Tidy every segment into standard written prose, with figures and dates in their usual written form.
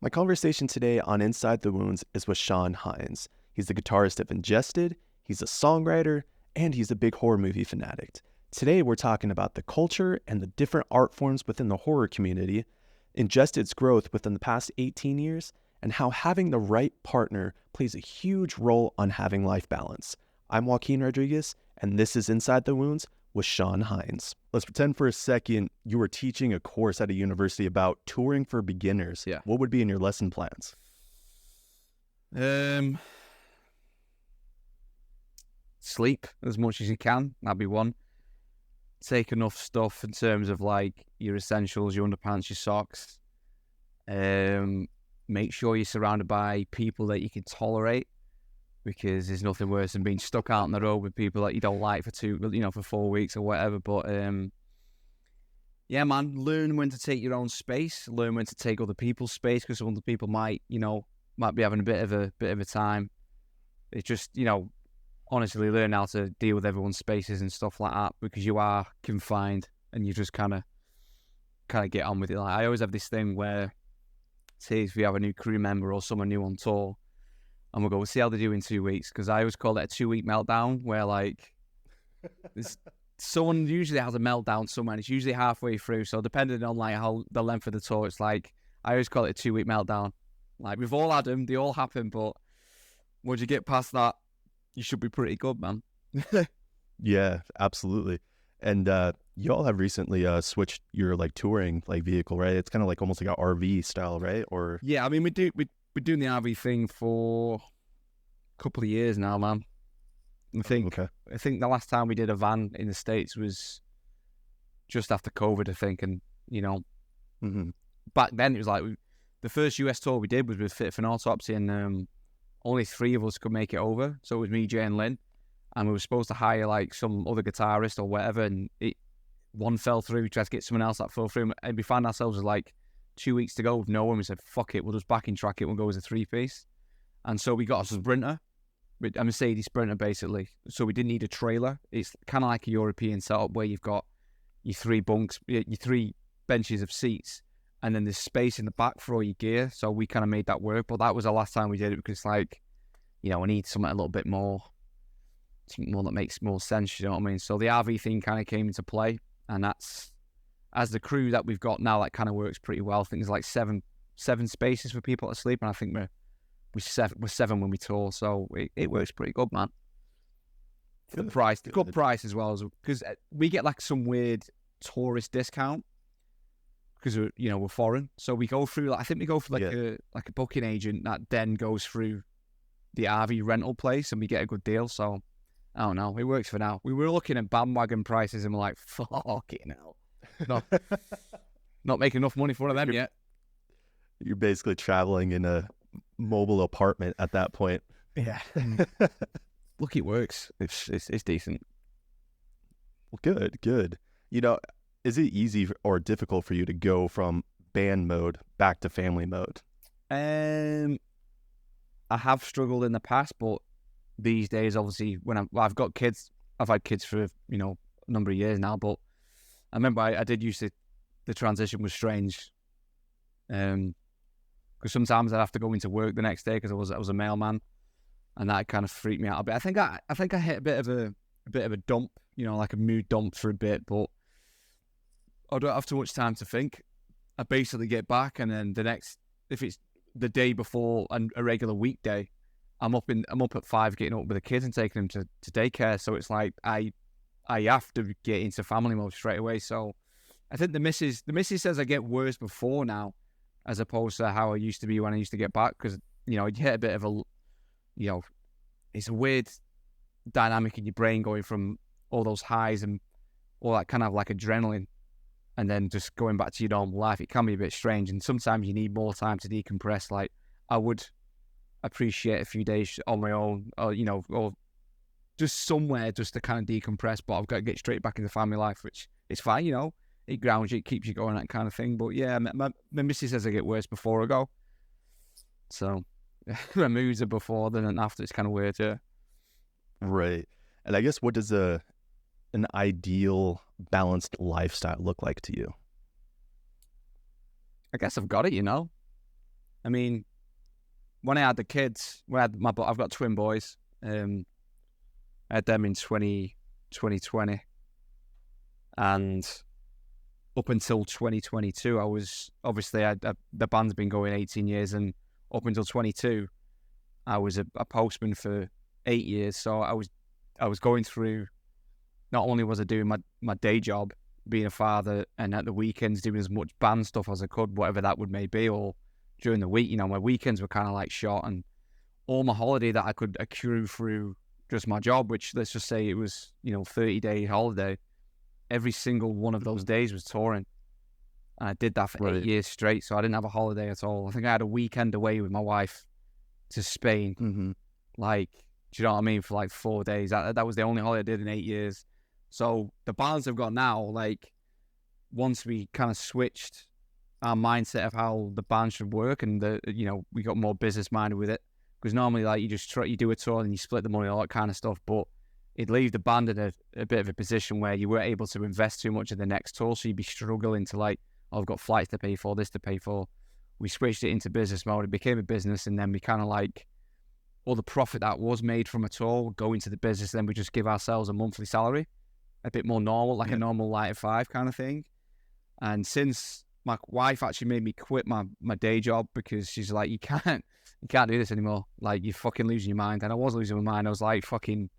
My conversation today on Inside the Wounds is with Sean Hynes. He's the guitarist of Ingested, he's a songwriter, and he's a big horror movie fanatic. Today we're talking about the culture and the different art forms within the horror community, Ingested's growth within the past 18 years, and how having the right partner plays a huge role on having life balance. I'm Joaquin Rodriguez, and this is Inside the Wounds with Sean Hynes. Let's pretend for a second you were teaching a course at a university about touring for beginners. Yeah. What would be in your lesson plans? Sleep as much as you can. That'd be one. Take enough stuff in terms of like your essentials, your underpants, your socks. Make sure you're surrounded by people that you can tolerate, because there's nothing worse than being stuck out on the road with people that you don't like for 4 weeks or whatever. But yeah, man, learn when to take your own space. Learn when to take other people's space, because some other people might be having a bit of a time. It's just, honestly learn how to deal with everyone's spaces and stuff like that, because you are confined and you just kind of get on with it. Like, I always have this thing where, say if we have a new crew member or someone new on tour, and we'll see how they do in 2 weeks, because I always call it a 2-week meltdown, where like someone usually has a meltdown somewhere, and it's usually halfway through. So depending on like how the length of the tour, it's like I always call it a 2-week meltdown. Like, we've all had them, they all happen, but once you get past that, you should be pretty good, man. Yeah, absolutely. And you all have recently switched your like touring like vehicle, right? It's kind of like almost like an RV style, right? Or Yeah, I mean, we're doing the RV thing for a couple of years now, man. I think the last time we did a van in the States was just after COVID, I think. And back then it was like the first US tour we did was with Fit for an Autopsy, and only 3 of us could make it over. So it was me, Jay, and Lynn, and we were supposed to hire like some other guitarist or whatever, and one fell through. We tried to get someone else that fell through, and we found ourselves with like 2 weeks to go with no one. We said, fuck it, we'll just backing track it, we'll go as a 3-piece. And so we got a Sprinter, a Mercedes Sprinter basically. So we didn't need a trailer. It's kind of like a European setup where you've got your 3 bunks, your 3 benches of seats, and then there's space in the back for all your gear. So we kind of made that work. But that was the last time we did it, because like, we need something a little bit more, something more that makes more sense, you know what I mean? So the RV thing kind of came into play, and that's, as the crew that we've got now, that kind of works pretty well. I think there's like seven spaces for people to sleep, and I think we're 7 when we tour, so it works pretty good, man. Good price, good price as well, because we get like some weird tourist discount because we're foreign. So we go through, I think we go for like a booking agent that then goes through the RV rental place, and we get a good deal. So I don't know, it works for now. We were looking at bandwagon prices, and we're like, fucking hell. Not making enough money for one of them yet. You're basically traveling in a mobile apartment at that point. Yeah. Look, it works. It's decent. Well, good. Is it easy or difficult for you to go from band mode back to family mode? I have struggled in the past, but these days, obviously, when I've got kids, I've had kids for a number of years now, but I remember I did used to, the transition was strange, because sometimes I'd have to go into work the next day because I was a mailman, and that kind of freaked me out a bit. I think I hit a bit of a dump, like a mood dump for a bit, but I don't have too much time to think. I basically get back, and then if it's the day before a regular weekday, I'm up at 5 getting up with the kids and taking them to daycare. So it's like I have to get into family mode straight away. So I think the missus says I get worse before now, as opposed to how I used to be when I used to get back, because you hit a bit of a it's a weird dynamic in your brain going from all those highs and all that kind of like adrenaline, and then just going back to your normal life. It can be a bit strange, and sometimes you need more time to decompress. Like, I would appreciate a few days on my own, or just somewhere just to kind of decompress, but I've got to get straight back into family life, which is fine, it grounds you, it keeps you going, that kind of thing. But yeah, my missus says I get worse before I go, so my moods are before then, and after it's kind of weird, yeah. Right. And I guess, what does an ideal balanced lifestyle look like to you? I guess I've got it, I mean, when I had the kids, I've got twin boys. I had them in 2020, and up until 2022, I was obviously the band's been going 18 years, and up until 22, I was a postman for 8 years. So I was going through. Not only was I doing my day job, being a father, and at the weekends doing as much band stuff as I could, whatever that would may be, or during the week, my weekends were kind of like short, and all my holiday that I could accrue through just my job, which let's just say it was 30-day holiday. Every single one of those days was touring. And I did that for 8 years straight, so I didn't have a holiday at all. I think I had a weekend away with my wife to Spain. Mm-hmm. Like, do you know what I mean? For like 4 days. That was the only holiday I did in 8 years. So the balance I've got now, like, once we kind of switched our mindset of how the band should work, and we got more business minded with it. Because normally, like, you do a tour and you split the money, all that kind of stuff, but it'd leave the band in a bit of a position where you weren't able to invest too much in the next tour, so you'd be struggling to, like, oh, I've got flights to pay for, this to pay for. We switched it into business mode. It became a business, and then we kind of, like, all the profit that was made from a tour would go into the business, then we just give ourselves a monthly salary, a bit more normal, like a normal 9 to 5 kind of thing. And since my wife actually made me quit my day job, because she's like, you can't do this anymore. Like, you're fucking losing your mind. And I was losing my mind. I was like, fucking,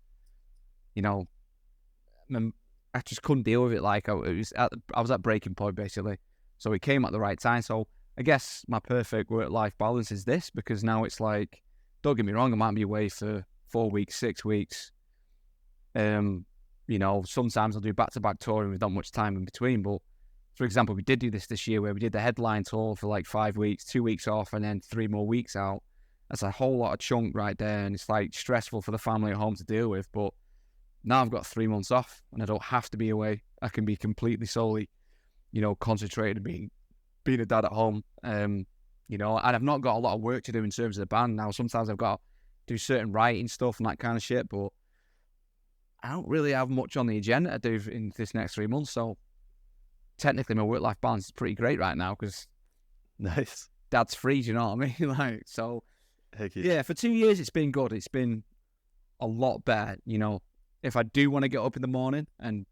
I just couldn't deal with it. Like, I was at breaking point, basically. So it came at the right time. So I guess my perfect work-life balance is this, because now it's like, don't get me wrong, I might be away for 4 weeks, 6 weeks. Sometimes I'll do back-to-back touring with not much time in between. But for example, we did do this year where we did the headline tour for like 5 weeks, 2 weeks off, and then 3 more weeks out. That's a whole lot of chunk right there, and it's like stressful for the family at home to deal with. But now I've got 3 months off, and I don't have to be away. I can be completely solely, concentrated being a dad at home. And I've not got a lot of work to do in terms of the band now. Sometimes I've got to do certain writing stuff and that kind of shit, but I don't really have much on the agenda to do in this next 3 months. So technically my work-life balance is pretty great right now, because nice, dad's free, do you know what I mean? Like, so heck yeah, for 2 years it's been good. It's been a lot better. If I do want to get up in the morning and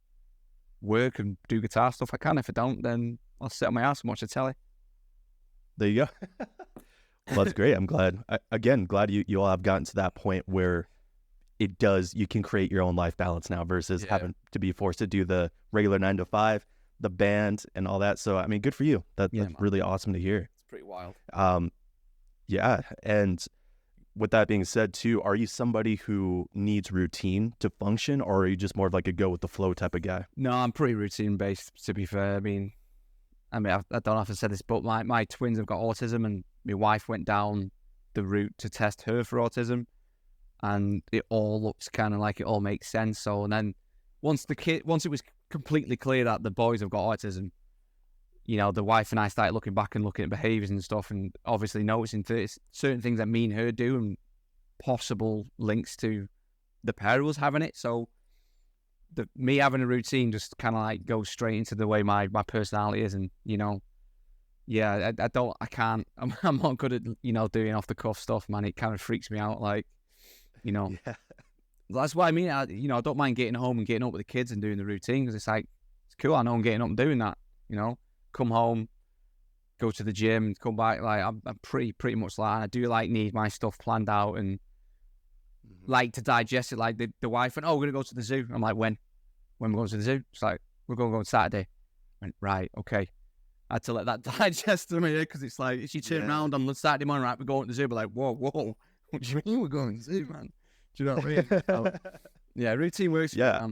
work and do guitar stuff, I can. If I don't, then I'll sit on my ass and watch the telly. There you go. Well, that's great. I'm glad. Glad you all have gotten to that point where you can create your own life balance now versus having to be forced to do the regular 9 to 5, the band and all that. So, I mean, good for you. That's really awesome to hear. It's pretty wild. Yeah. And with that being said too, are you somebody who needs routine to function, or are you just more of like a go with the flow type of guy? No, I'm pretty routine based, to be fair. I mean, I don't know if I said this, but my twins have got autism, and my wife went down the route to test her for autism, and it all looks kind of like it all makes sense. So, and then once it was completely clear that the boys have got autism, the wife and I started looking back and looking at behaviours and stuff, and obviously noticing certain things that me and her do, and possible links to the pair of us having it. So me having a routine just kind of like goes straight into the way my personality is. And, I can't, I'm not good at, doing off the cuff stuff, man. It kind of freaks me out. Like, Yeah. That's what I mean. I don't mind getting home and getting up with the kids and doing the routine, because it's like, it's cool. I know I'm getting up and doing that, come home, go to the gym, come back. Like, I'm pretty much like, I do like need my stuff planned out, and like to digest it. Like the wife went, oh, we're going to go to the zoo. I'm like, when we're going to the zoo? It's like, we're going to go on Saturday. I went, right, okay. I had to let that digest to me, because it's like, if she turned around on Saturday morning, right, we're going to the zoo, but like, whoa, what do you mean we're going to the zoo, man? Do you know what I mean? So, yeah, routine works. Yeah.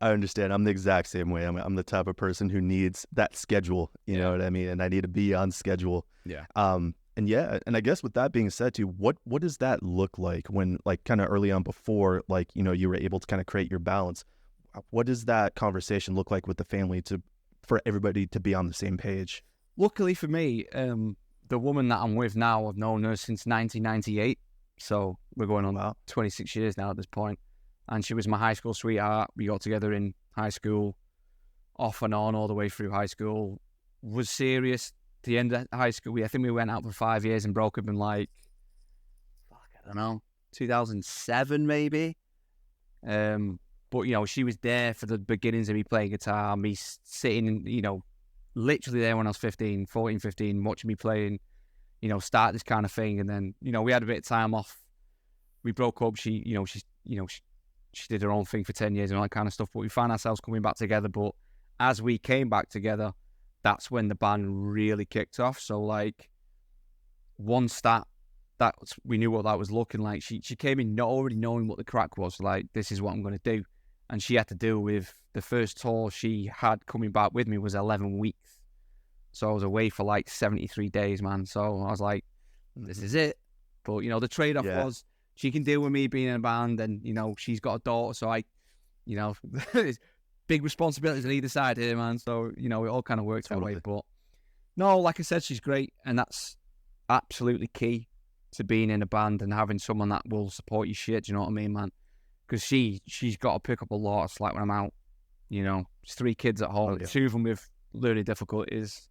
I understand. I'm the exact same way. I'm the type of person who needs that schedule, you know what I mean? And I need to be on schedule. Yeah. And I guess with that being said too, what does that look like when, like, kind of early on before, like, you were able to kind of create your balance? What does that conversation look like with the family for everybody to be on the same page? Luckily for me, the woman that I'm with now, I've known her since 1998. So we're going on 26 years now at this point. And she was my high school sweetheart. We got together in high school, off and on all the way through high school. Was serious the end of high school, I think we went out for 5 years and broke up in like, I don't know, 2007 maybe. But, you know, she was there for the beginnings of me playing guitar, me sitting, you know, literally there when I was 14, 15, watching me playing, you know, start this kind of thing. And then, you know, we had a bit of time off. We broke up. She did her own thing for 10 years and all that kind of stuff. But we found ourselves coming back together. But as we came back together, that's when the band really kicked off. So, like, once that we knew what that was looking like, she came in not already knowing what the crack was. Like, this is what I'm going to do. And she had to deal with the first tour she had coming back with me was 11 weeks. So I was away for like 73 days, man. So I was like, this is it. But, you know, the trade-off was she can deal with me being in a band and, you know, she's got a daughter. So I, you know, there's big responsibilities on either side here, man. So, you know, it all kind of worked that way. But no, like I said, she's great. And that's absolutely key to being in a band and having someone that will support your shit. Do you know what I mean, man? Because she's got to pick up a lot of slack when I'm out. You know, there's 3 kids at home, 2 of them with learning difficulties.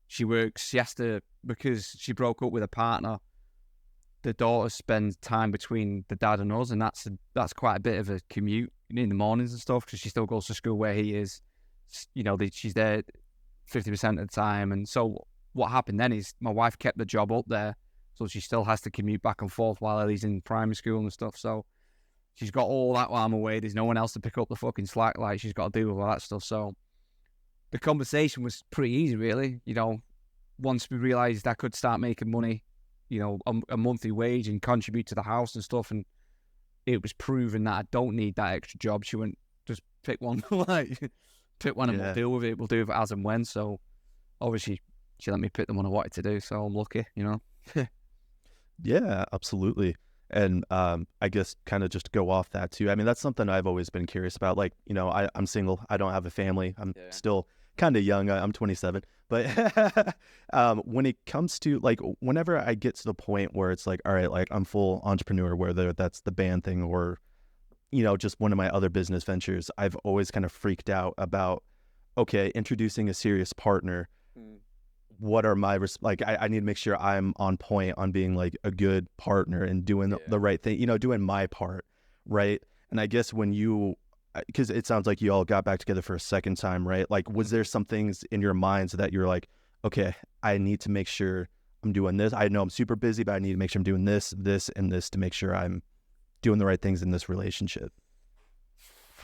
She works, she has to, because she broke up with a partner, the daughter spends time between the dad and us, and that's quite a bit of a commute in the mornings and stuff, because she still goes to school where he is. You know, she's there 50% of the time. And so what happened then is my wife kept the job up there, so she still has to commute back and forth while Ellie's in primary school and stuff. So she's got all that while I'm away. There's no one else to pick up the fucking slack. Like, she's got to do with all that stuff. So the conversation was pretty easy, really. You know, once we realised I could start making money, you know, a monthly wage and contribute to the house and stuff, and it was proven that I don't need that extra job. She went, just pick one, like, pick one and we'll deal with it. We'll do it as and when. So obviously she let me pick the one I wanted to do. So I'm lucky, you know. Yeah, absolutely. And I guess kind of just to go off that too, I mean, that's something I've always been curious about. Like, you know, I'm single. I don't have a family. I'm still kind of young. I'm 27. But when it comes to, like, whenever I get to the point where it's like, all right, like, I'm full entrepreneur, whether that's the band thing or, you know, just one of my other business ventures, I've always kind of freaked out about, okay, introducing a serious partner. What are my like? I need to make sure I'm on point on being like a good partner and doing the right thing, you know, doing my part, right? And I guess when you, because it sounds like you all got back together for a second time, right? Like, was there some things in your mind so that you're like, okay, I need to make sure I'm doing this. I know I'm super busy, but I need to make sure I'm doing this, and this to make sure I'm doing the right things in this relationship.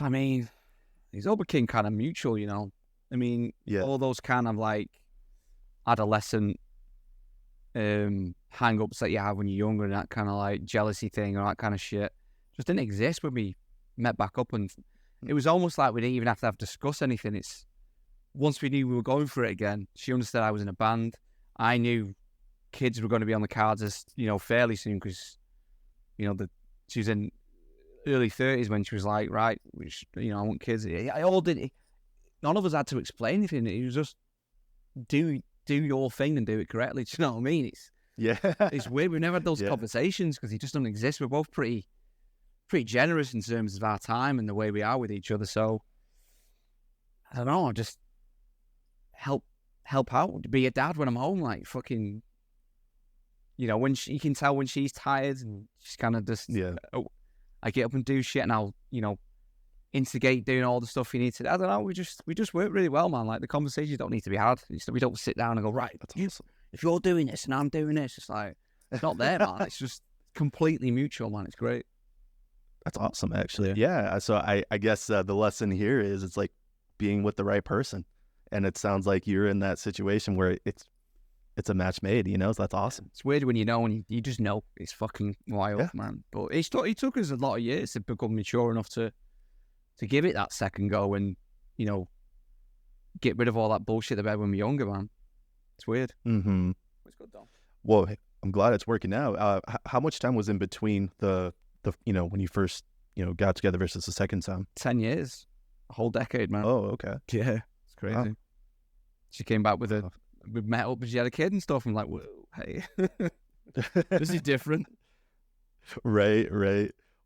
I mean, it's all became kind of mutual, you know. I mean, all those kind of like adolescent hang-ups that you have when you're younger and that kind of like jealousy thing or that kind of shit just didn't exist when we met back up. And it was almost like we didn't even have to discuss anything. It's once we knew we were going for it again, she understood I was in a band. I knew kids were going to be on the cards as, you know, fairly soon, because, you know, she was in early 30s when she was like, right, you know, I want kids. None of us had to explain anything. It was just do your thing and do it correctly. Do you know what I mean? It's weird. We've never had those conversations because they just don't exist. We're both pretty generous in terms of our time and the way we are with each other. So I don't know. Just help out. Be a dad when I'm home. Like, fucking, you know, when you can tell when she's tired and she's kind of just I get up and do shit and I'll, you know, instigate doing all the stuff you need to. I don't know. We just work really well, man. Like, the conversations don't need to be had. We don't sit down and go, right, awesome. If you're doing this and I'm doing this, it's like, it's not there, man. It's just completely mutual, man. It's great. That's awesome, actually. Yeah. So I guess the lesson here is it's like being with the right person, and it sounds like you're in that situation where it's a match made. You know, so that's awesome. It's weird when you know, and you just know. It's fucking wild, man. But it took us a lot of years to become mature enough to give it that second go and, you know, get rid of all that bullshit about when we were younger, man. It's weird. Mm-hmm. It's good though. Well, I'm glad it's working out. How much time was in between the you know, when you first, you know, got together versus the second time? 10 years. A whole decade, man. Oh, okay. Yeah. It's crazy. Wow. She came back we met up and she had a kid and stuff. I'm like, whoa, hey. This is different. Right.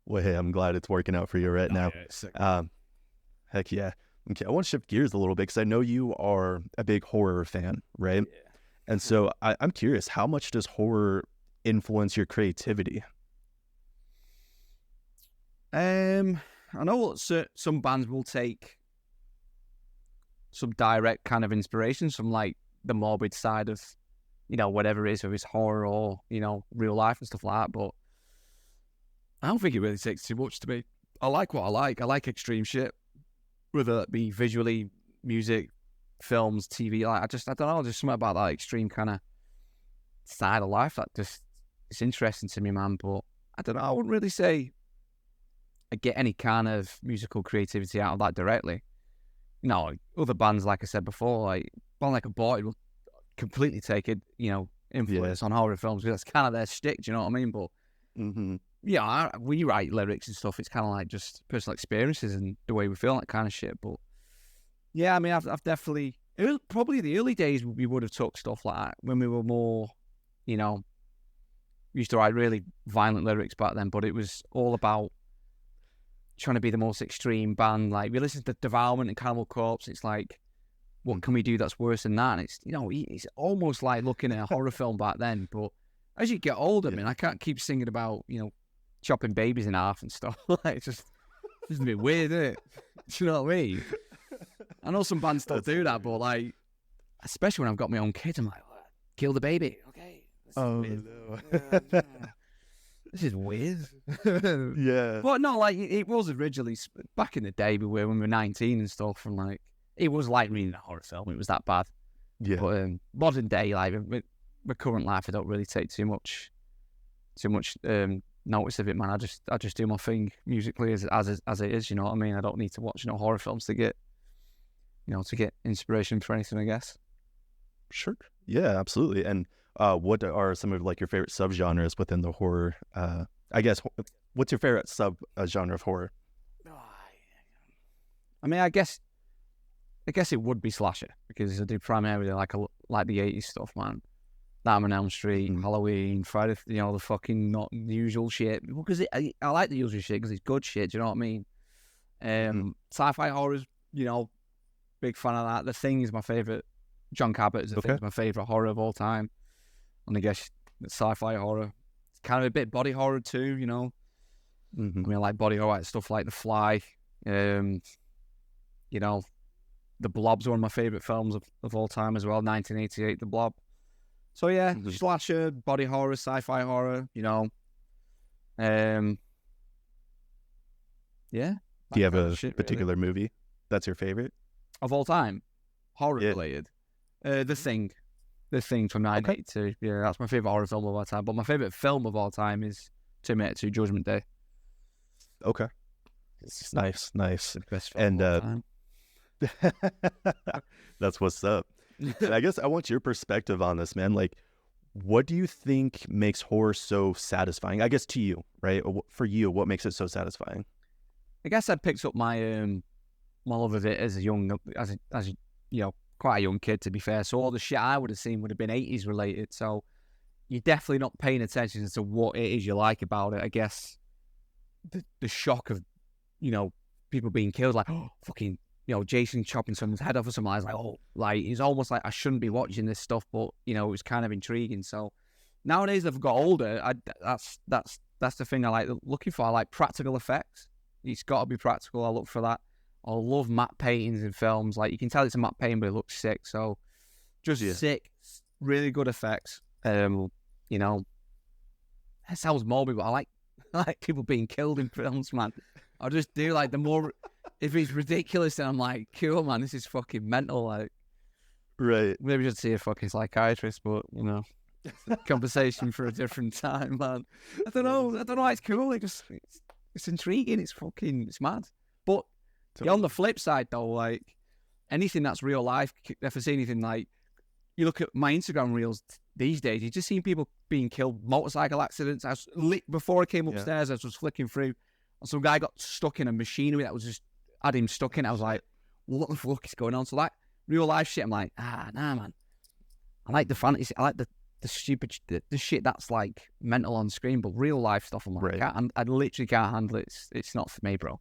Well, hey, I'm glad it's working out for you right now. Yeah, heck yeah. Okay, I want to shift gears a little bit because I know you are a big horror fan, right? Yeah. And so I'm curious, how much does horror influence your creativity? I know some bands will take some direct kind of inspirations from like the morbid side of, whatever it is, whether it's horror or, real life and stuff like that. But I don't think it really takes too much to me. I like what I like. I like extreme shit, whether it be visually, music, films, TV. Like I don't know, just something about that extreme kind of side of life that just, it's interesting to me, man. But I don't know, I wouldn't really say I get any kind of musical creativity out of that directly. Other bands, like I said before, like Band Like a Boy will completely take it, influence on horror films, because that's kind of their shtick, do you know what I mean? But we write lyrics and stuff. It's kind of like just personal experiences and the way we feel, that kind of shit. But yeah, I mean, I've definitely, it was probably the early days we would have took stuff like that when we were more, used to write really violent lyrics back then, but it was all about trying to be the most extreme band. Like, we listened to Devourment and Cannibal Corpse. It's like, what can we do that's worse than that? And it's, it's almost like looking at a horror film back then. But as you get older, man, I can't keep singing about, chopping babies in half and stuff. Like, it's just a bit weird, isn't it? Do you know what I mean? I know some bands still do that, but like, especially when I've got my own kids, I'm like, kill the baby, okay? No. This is weird. Yeah. But no, like, it was originally, back in the day when we were 19 and stuff, and like, it was like reading a horror film. It was that bad. Yeah. But modern day, like, my current life, I don't really take too much notice of it, man. I just do my thing musically as it is, you know what I mean? I don't need to watch horror films to get, to get inspiration for anything, I guess. Sure. Yeah, absolutely. And what are some of like your favorite subgenres within the horror? I guess, what's your favorite genre of horror? I mean, I guess it would be slasher, because I do primarily like the 80s stuff, man. Nightmare on Elm Street, Halloween, Friday, the fucking not usual shit. Because I like the usual shit because it's good shit. Do you know what I mean? Sci-fi horrors, big fan of that. The Thing is my favorite. John Carpenter's The Thing is my favorite horror of all time. And I guess sci-fi horror, it's kind of a bit body horror too. I mean, I like body horror, like stuff like The Fly. The Blob's one of my favorite films of all time as well. 1988, The Blob. So yeah, slasher, body horror, sci-fi horror, Yeah. Do you have a particular movie that's your favorite? Of all time? Horror related? The Thing from 1982. Yeah, that's my favorite horror film of all time. But my favorite film of all time is Terminator 2: Judgment Day. Okay. It's nice. The best film of all time. That's what's up. And I guess I want your perspective on this, man. Like, what do you think makes horror so satisfying? I guess to you, right? For you, what makes it so satisfying? I guess I picked up my love of it as quite a young kid, to be fair. So all the shit I would have seen would have been 80s related. So you're definitely not paying attention to what it is you like about it. I guess the shock of, people being killed, like, oh, fucking, Jason chopping someone's head off or something. I was like, oh, like, it's almost like I shouldn't be watching this stuff, but, it was kind of intriguing. So nowadays I've got older, that's the thing I like looking for. I like practical effects. It's got to be practical. I look for that. I love matte paintings in films. Like, you can tell it's a matte painting, but it looks sick. So just sick, really good effects. It sounds morbid, but I like people being killed in films, man. I just do, like, the more, if it's ridiculous, then I'm like, cool, man, this is fucking mental. Like, right. Maybe I should see a fucking psychiatrist, but, conversation for a different time, man. I don't know. It's cool. It's intriguing. It's mad. But on the flip side, though, like, anything that's real life, if I see anything, like, you look at my Instagram reels these days, you just see people being killed, motorcycle accidents. Before I came upstairs, I was flicking through, and some guy got stuck in a machinery that was just had him stuck in. I was like, what the fuck is going on? So, like, real life shit, I'm like, nah, man. I like the fantasy. I like the stupid, the shit that's like mental on screen, but real life stuff, I'm like, I literally can't handle it. It's not for me, bro.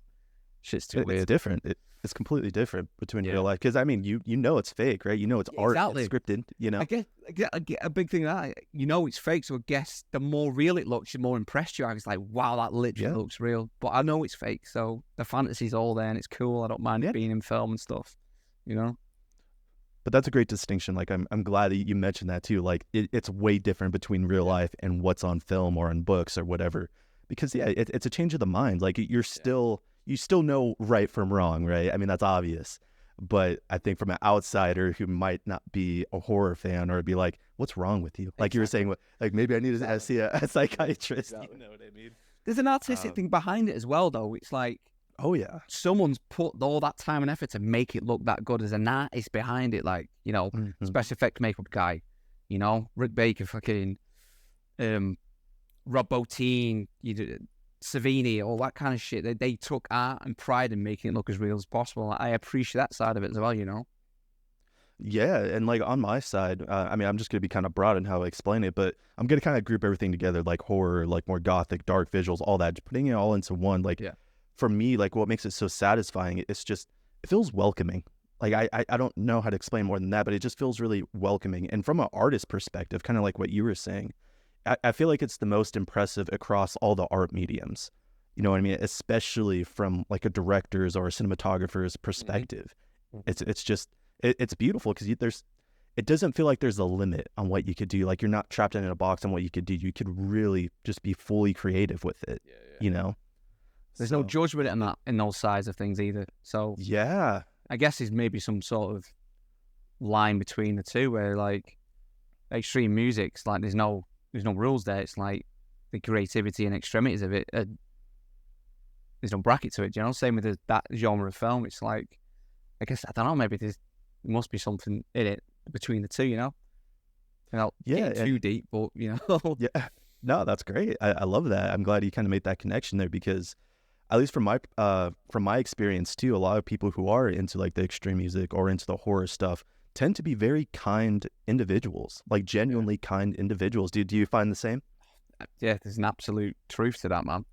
Shit's too It's weird. different. It's completely different between real life. Because I mean, you know it's fake, right? You know it's art, Exactly. it's scripted. You know. I get a big thing that you know it's fake. So I guess the more real it looks, the more impressed you are. It's like, wow, that literally looks real. But I know it's fake, so the fantasy's all there and it's cool. I don't mind it being in film and stuff. You know. But that's a great distinction. Like I'm glad that you mentioned that too. Like it's way different between real life and what's on film or on books or whatever. Because it's a change of the mind. Like you still know right from wrong, right? I mean that's obvious. But I think from an outsider who might not be a horror fan or be like, "What's wrong with you?" Like you were saying, like maybe I need to see a psychiatrist. You know what I mean? There's an artistic thing behind it as well, though. It's like, oh yeah, someone's put all that time and effort to make it look that good. As an artist behind it, like, you know, special effects makeup guy, you know, Rick Baker, fucking Rob Bottin, Savini, all that kind of shit. They took art and pride in making it look as real as possible. I appreciate that side of it as well, you know. Yeah, and like on my side, I mean, I'm just gonna be kind of broad in how I explain it, but I'm gonna kind of group everything together, like horror, like more gothic, dark visuals, all that, just putting it all into one. Like, for me, like what makes it so satisfying, it's just it feels welcoming. Like I don't know how to explain more than that, but it just feels really welcoming. And from an artist perspective, kind of like what you were saying, I feel like it's the most impressive across all the art mediums. You know what I mean? Especially from like a director's or a cinematographer's perspective. It's just it's beautiful because it doesn't feel like there's a limit on what you could do. Like you're not trapped in a box on what you could do. You could really just be fully creative with it. You know? There's no judgment in those sides of things either. So yeah, I guess there's maybe some sort of line between the two where like extreme music's like there's no rules there. It's like the creativity and extremities of it. There's no bracket to it. You know, same with that genre of film. It's like, I guess I don't know. Maybe there must be something in it between the two. You know, too deep, but you know. Yeah, no, that's great. I love that. I'm glad you kind of made that connection there because, at least from my experience too, a lot of people who are into like the extreme music or into the horror stuff tend to be very kind individuals, like genuinely kind individuals. Do you find the same? Yeah, there's an absolute truth to that, man.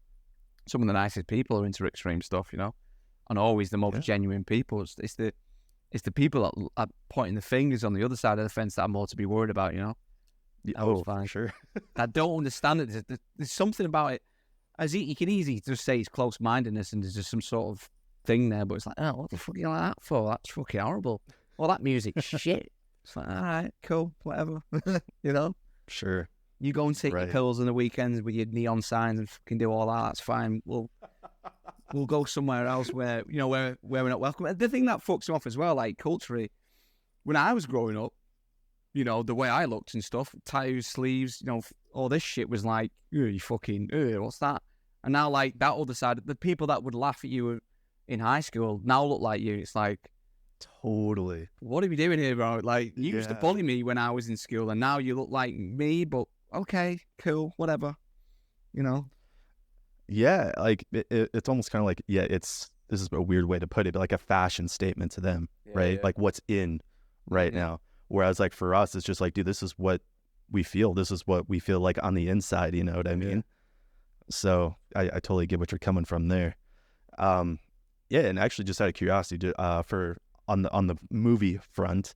Some of the nicest people are into extreme stuff, you know, and always the most genuine people. It's the people that are pointing the fingers on the other side of the fence that are more to be worried about, you know. Oh, for sure. I don't understand it. There's something about it. You can easily just say it's close-mindedness and there's just some sort of thing there, but it's like, oh, what the fuck are you like that for? That's fucking horrible. Well, that music's shit. It's like, all right, cool, whatever. You know? Sure. You go and take your pills on the weekends with your neon signs and fucking do all that. That's fine. We'll go somewhere else where, you know, where we're not welcome. The thing that fucks me off as well, like culturally, when I was growing up, you know, the way I looked and stuff, tattoos, sleeves, you know, all this shit was like, you fucking, what's that? And now, like, that other side, the people that would laugh at you in high school now look like you. It's like, totally. What are we doing here, bro? Like, you used to bully me when I was in school, and now you look like me, but okay, cool, whatever, you know? Yeah, like, it's almost kind of like, this is a weird way to put it, but like a fashion statement to them, right? Yeah. Like, what's in right now. Whereas, like, for us, it's just like, dude, this is what we feel. This is what we feel like on the inside, you know what I mean? So I totally get what you're coming from there. And actually, just out of curiosity, for on the movie front,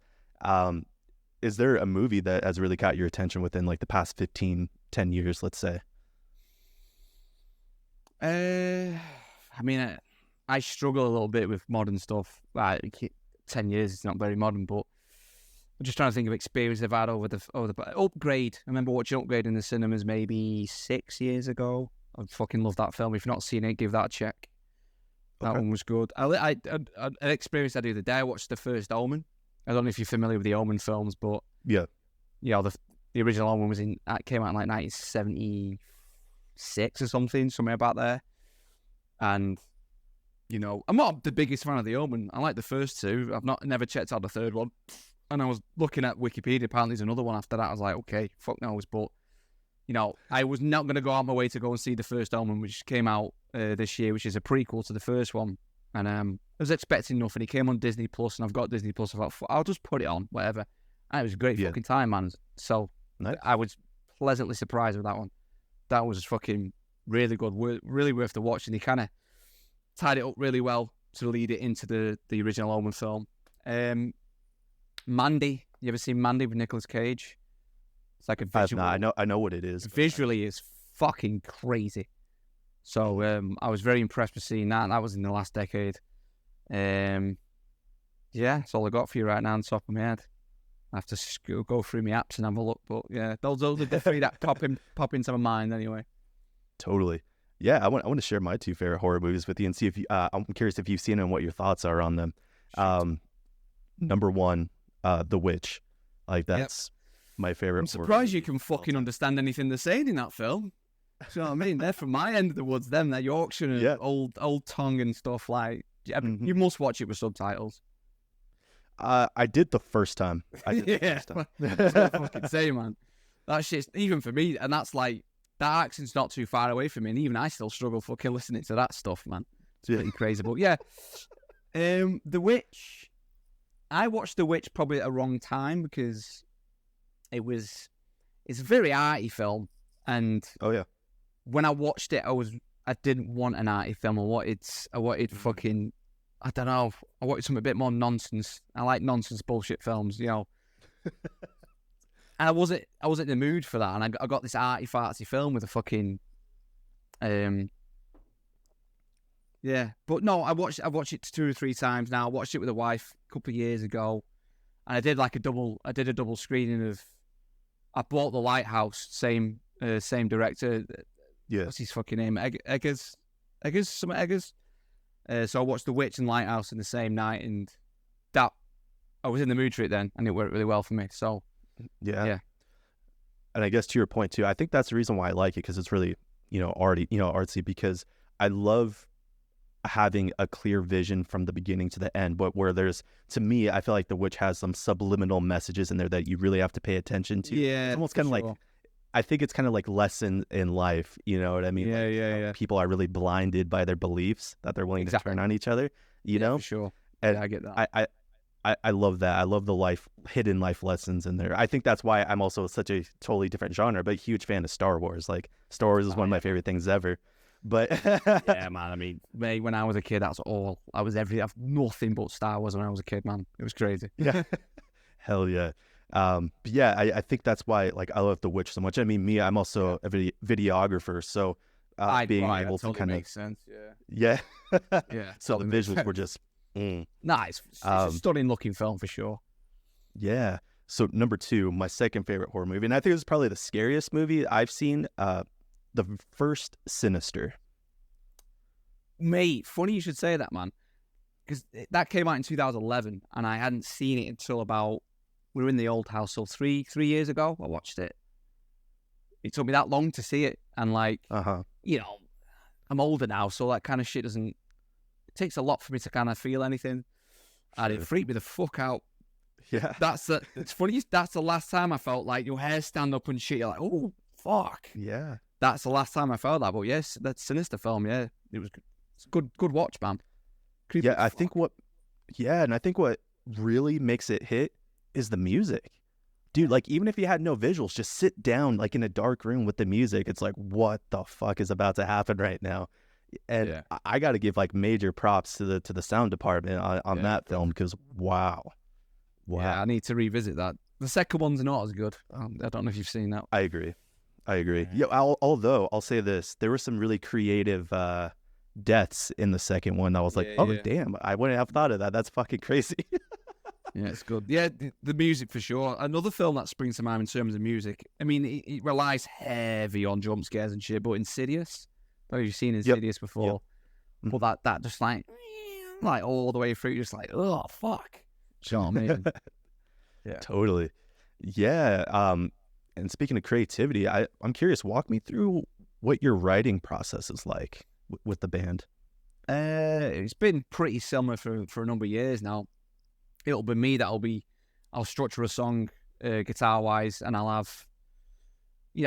is there a movie that has really caught your attention within like the past 10 years, let's say? I mean, I struggle a little bit with modern stuff. 10 years, it's not very modern, but I'm just trying to think of experience I've had over the Upgrade. I remember watching Upgrade in the cinemas maybe 6 years ago. I fucking love that film. If you've not seen it, give that a check. That one was good. An experience I do the day. I watched The First Omen. I don't know if you're familiar with the Omen films, but yeah, the original Omen came out in like 1976 or something, somewhere about there. And you know, I'm not the biggest fan of the Omen. I like the first two. I've never checked out the third one. And I was looking at Wikipedia. Apparently, there's another one after that. I was like, okay, fuck knows. But you know, I was not going to go out my way to go and see The First Omen, which came out this year, which is a prequel to the first one. And I was expecting nothing. It came on Disney Plus, and I've got Disney Plus. I thought, I'll just put it on, whatever. And it was a great fucking time, man. So nice. I was pleasantly surprised with that one. That was fucking really good, really worth the watch. And they kind of tied it up really well to lead it into the original Omen film. Mandy, you ever seen Mandy with Nicolas Cage? It's like a visual. I know what it is. Visually, it's fucking crazy. So I was very impressed with seeing that. That was in the last decade. Yeah, that's all I got for you right now on the top of my head. I have to go through my apps and have a look. But yeah, those are the three that pop into my mind anyway. Totally. Yeah, I want to share my two favorite horror movies with you and see if you. I'm curious if you've seen them and what your thoughts are on them. Number one, The Witch. Like that's my favorite. I'm surprised you can fucking understand anything they're saying in that film. You know what I mean? They're from my end of the woods. Them, they're Yorkshire and old tongue and stuff. Like, you must watch it with subtitles. I did the first time. That's what I fucking say, man. That shit's even for me, and that's like that accent's not too far away from me, and even I still struggle fucking listening to that stuff, man. It's pretty crazy, but yeah. The Witch. I watched The Witch probably at a wrong time because it's a very arty film, and when I watched it, I didn't want an arty film. I wanted fucking, I don't know. I wanted something a bit more nonsense. I like nonsense bullshit films, you know. And I wasn't in the mood for that. And I got this arty fartsy film with a fucking, yeah. But no, I've watched it 2 or 3 times now. I watched it with a wife a couple of years ago, and I did a double screening of. I bought The Lighthouse, same director. Yeah. What's his fucking name? Eggers. So I watched The Witch and Lighthouse in the same night, and that I was in the mood for it then, and it worked really well for me. So yeah. And I guess to your point too, I think that's the reason why I like it, because it's really artsy. Because I love having a clear vision from the beginning to the end, but where to me, I feel like The Witch has some subliminal messages in there that you really have to pay attention to. Yeah, it's almost kind of like. I think it's kind of like lesson in life, you know what I mean? Yeah. People are really blinded by their beliefs that they're willing to turn on each other, you know? For sure. And I get that. I love that. I love the hidden life lessons in there. I think that's why I'm also such a totally different genre, but a huge fan of Star Wars. Like, Star Wars is one of my favorite things ever. But yeah, man. I mean, when I was a kid, that's all. I've nothing but Star Wars when I was a kid, man. It was crazy. Yeah. Hell yeah. But yeah, I think that's why I love The Witch so much. I mean, I'm also a videographer, so being able to kind of makes sense. Yeah. Yeah. So the visuals were just nice. It's a stunning looking film for sure. Yeah. So number 2, my second favorite horror movie, and I think it was probably the scariest movie I've seen. The first Sinister. Mate, funny you should say that, man, because that came out in 2011, and I hadn't seen it until about. We were in the old house, so 3 years ago, I watched it. It took me that long to see it, and you know, I'm older now, so that kind of shit it takes a lot for me to kind of feel anything, and it freaked me the fuck out. Yeah. It's funny, that's the last time I felt like your hair stand up and shit, you're like, oh, fuck. Yeah. That's the last time I felt that, but yes, that Sinister film, yeah, it's a good watch, man. Creepy yeah, I think what really makes it hit is the music. Dude, like, even if you had no visuals, just sit down like in a dark room with the music. It's like, what the fuck is about to happen right now? And I got to give like major props to the sound department on that film, because wow. Yeah, I need to revisit that. The second one's not as good. I don't know if you've seen that. I agree. Yeah, although I'll say this, there were some really creative deaths in the second one. I was like, damn, I wouldn't have thought of that. That's fucking crazy. Yeah, it's good. Yeah, the music for sure. Another film that springs to mind in terms of music. I mean, it relies heavy on jump scares and shit, but Insidious. Have you seen Insidious before? Yep. But that just like all the way through, just like, oh fuck. Do you know what I mean? Yeah, totally. Yeah. And speaking of creativity, I'm curious. Walk me through what your writing process is like with the band. It's been pretty similar for a number of years now. It'll be me I'll structure a song guitar wise, and I'll have,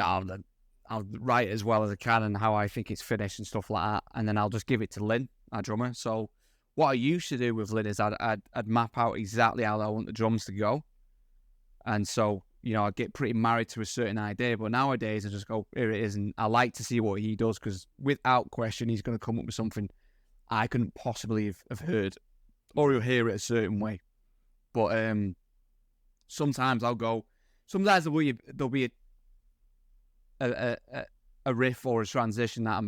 I'll write it as well as I can and how I think it's finished and stuff like that, and then I'll just give it to Lynn, our drummer. So what I used to do with Lynn is I'd map out exactly how I want the drums to go, and so I'd get pretty married to a certain idea. But nowadays I just go, here it is, and I like to see what he does, because without question he's going to come up with something I couldn't possibly have heard, or you'll hear it a certain way. But sometimes I'll go. Sometimes there'll be a riff or a transition that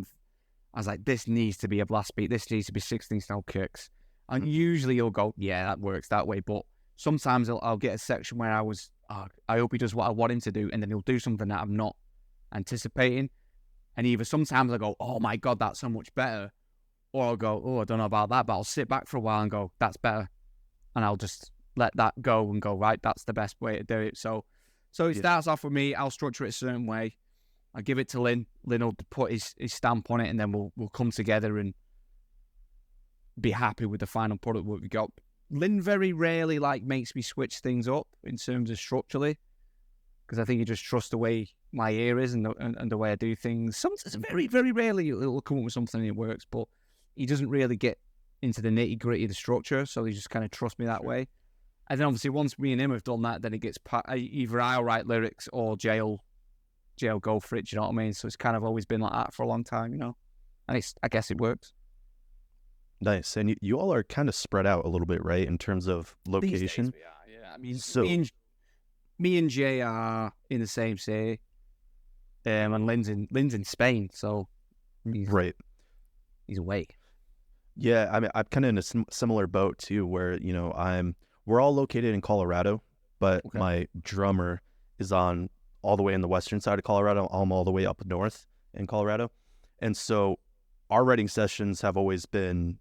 I was like, this needs to be a blast beat. This needs to be 16-style kicks. And usually you'll go, yeah, that works that way. But sometimes I'll get a section where I hope he does what I want him to do, and then he'll do something that I'm not anticipating. And either sometimes I go, oh my God, that's so much better. Or I'll go, oh, I don't know about that, but I'll sit back for a while and go, that's better. And I'll just let that go and go, right, that's the best way to do it. So it starts off with me. I'll structure it a certain way. I give it to Lynn. Lynn will put his stamp on it, and then we'll come together and be happy with the final product that we got. Lynn very rarely makes me switch things up in terms of structurally, because I think he just trusts the way my ear is and the way I do things. Sometimes, very, very rarely he'll come up with something that works, but he doesn't really get into the nitty gritty of the structure, so he just kind of trusts me that way. And then obviously once me and him have done that, then it gets either I'll write lyrics or Jay'll go for it. Do you know what I mean? So it's kind of always been like that for a long time, and I guess it works. Nice. And you all are kind of spread out a little bit, right, in terms of location? These days we are, yeah. I mean, me and Jay are in the same city, and Lynn's in Spain, so he's away. Yeah, I mean, I'm kind of in a similar boat too, where we're all located in Colorado, but my drummer is on all the way in the western side of Colorado. I'm all the way up north in Colorado, and so our writing sessions have always been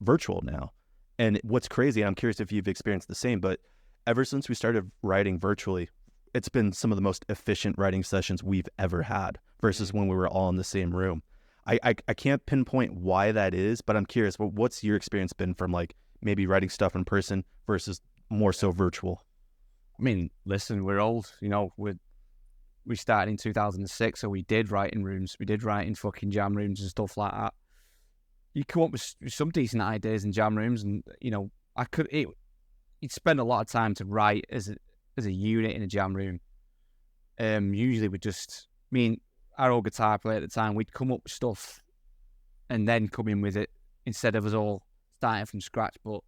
virtual now. And what's crazy, I'm curious if you've experienced the same, but ever since we started writing virtually, it's been some of the most efficient writing sessions we've ever had versus when we were all in the same room. I can't pinpoint why that is, but I'm curious, what's your experience been from maybe writing stuff in person versus more so virtual? I mean, listen, we're old, we started in 2006, so we did write in rooms. We did write in fucking jam rooms and stuff like that. You come up with some decent ideas in jam rooms, and you'd spend a lot of time to write as a unit in a jam room. Usually our old guitar player at the time, we'd come up with stuff and then come in with it instead of us all starting from scratch. But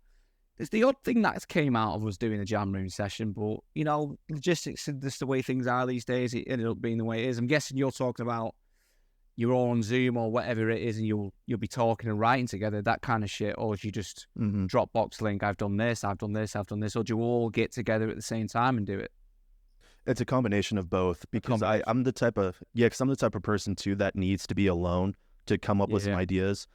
there's the odd thing that came out of us doing a jam room session, but logistics and just the way things are these days, it ended up being the way it is. I'm guessing you're talking about you're all on Zoom or whatever it is, and you'll be talking and writing together, that kind of shit, or do you just Dropbox link, I've done this, or do you all get together at the same time and do it? It's a combination of both, because I'm the type of person too that needs to be alone to come up with some ideas.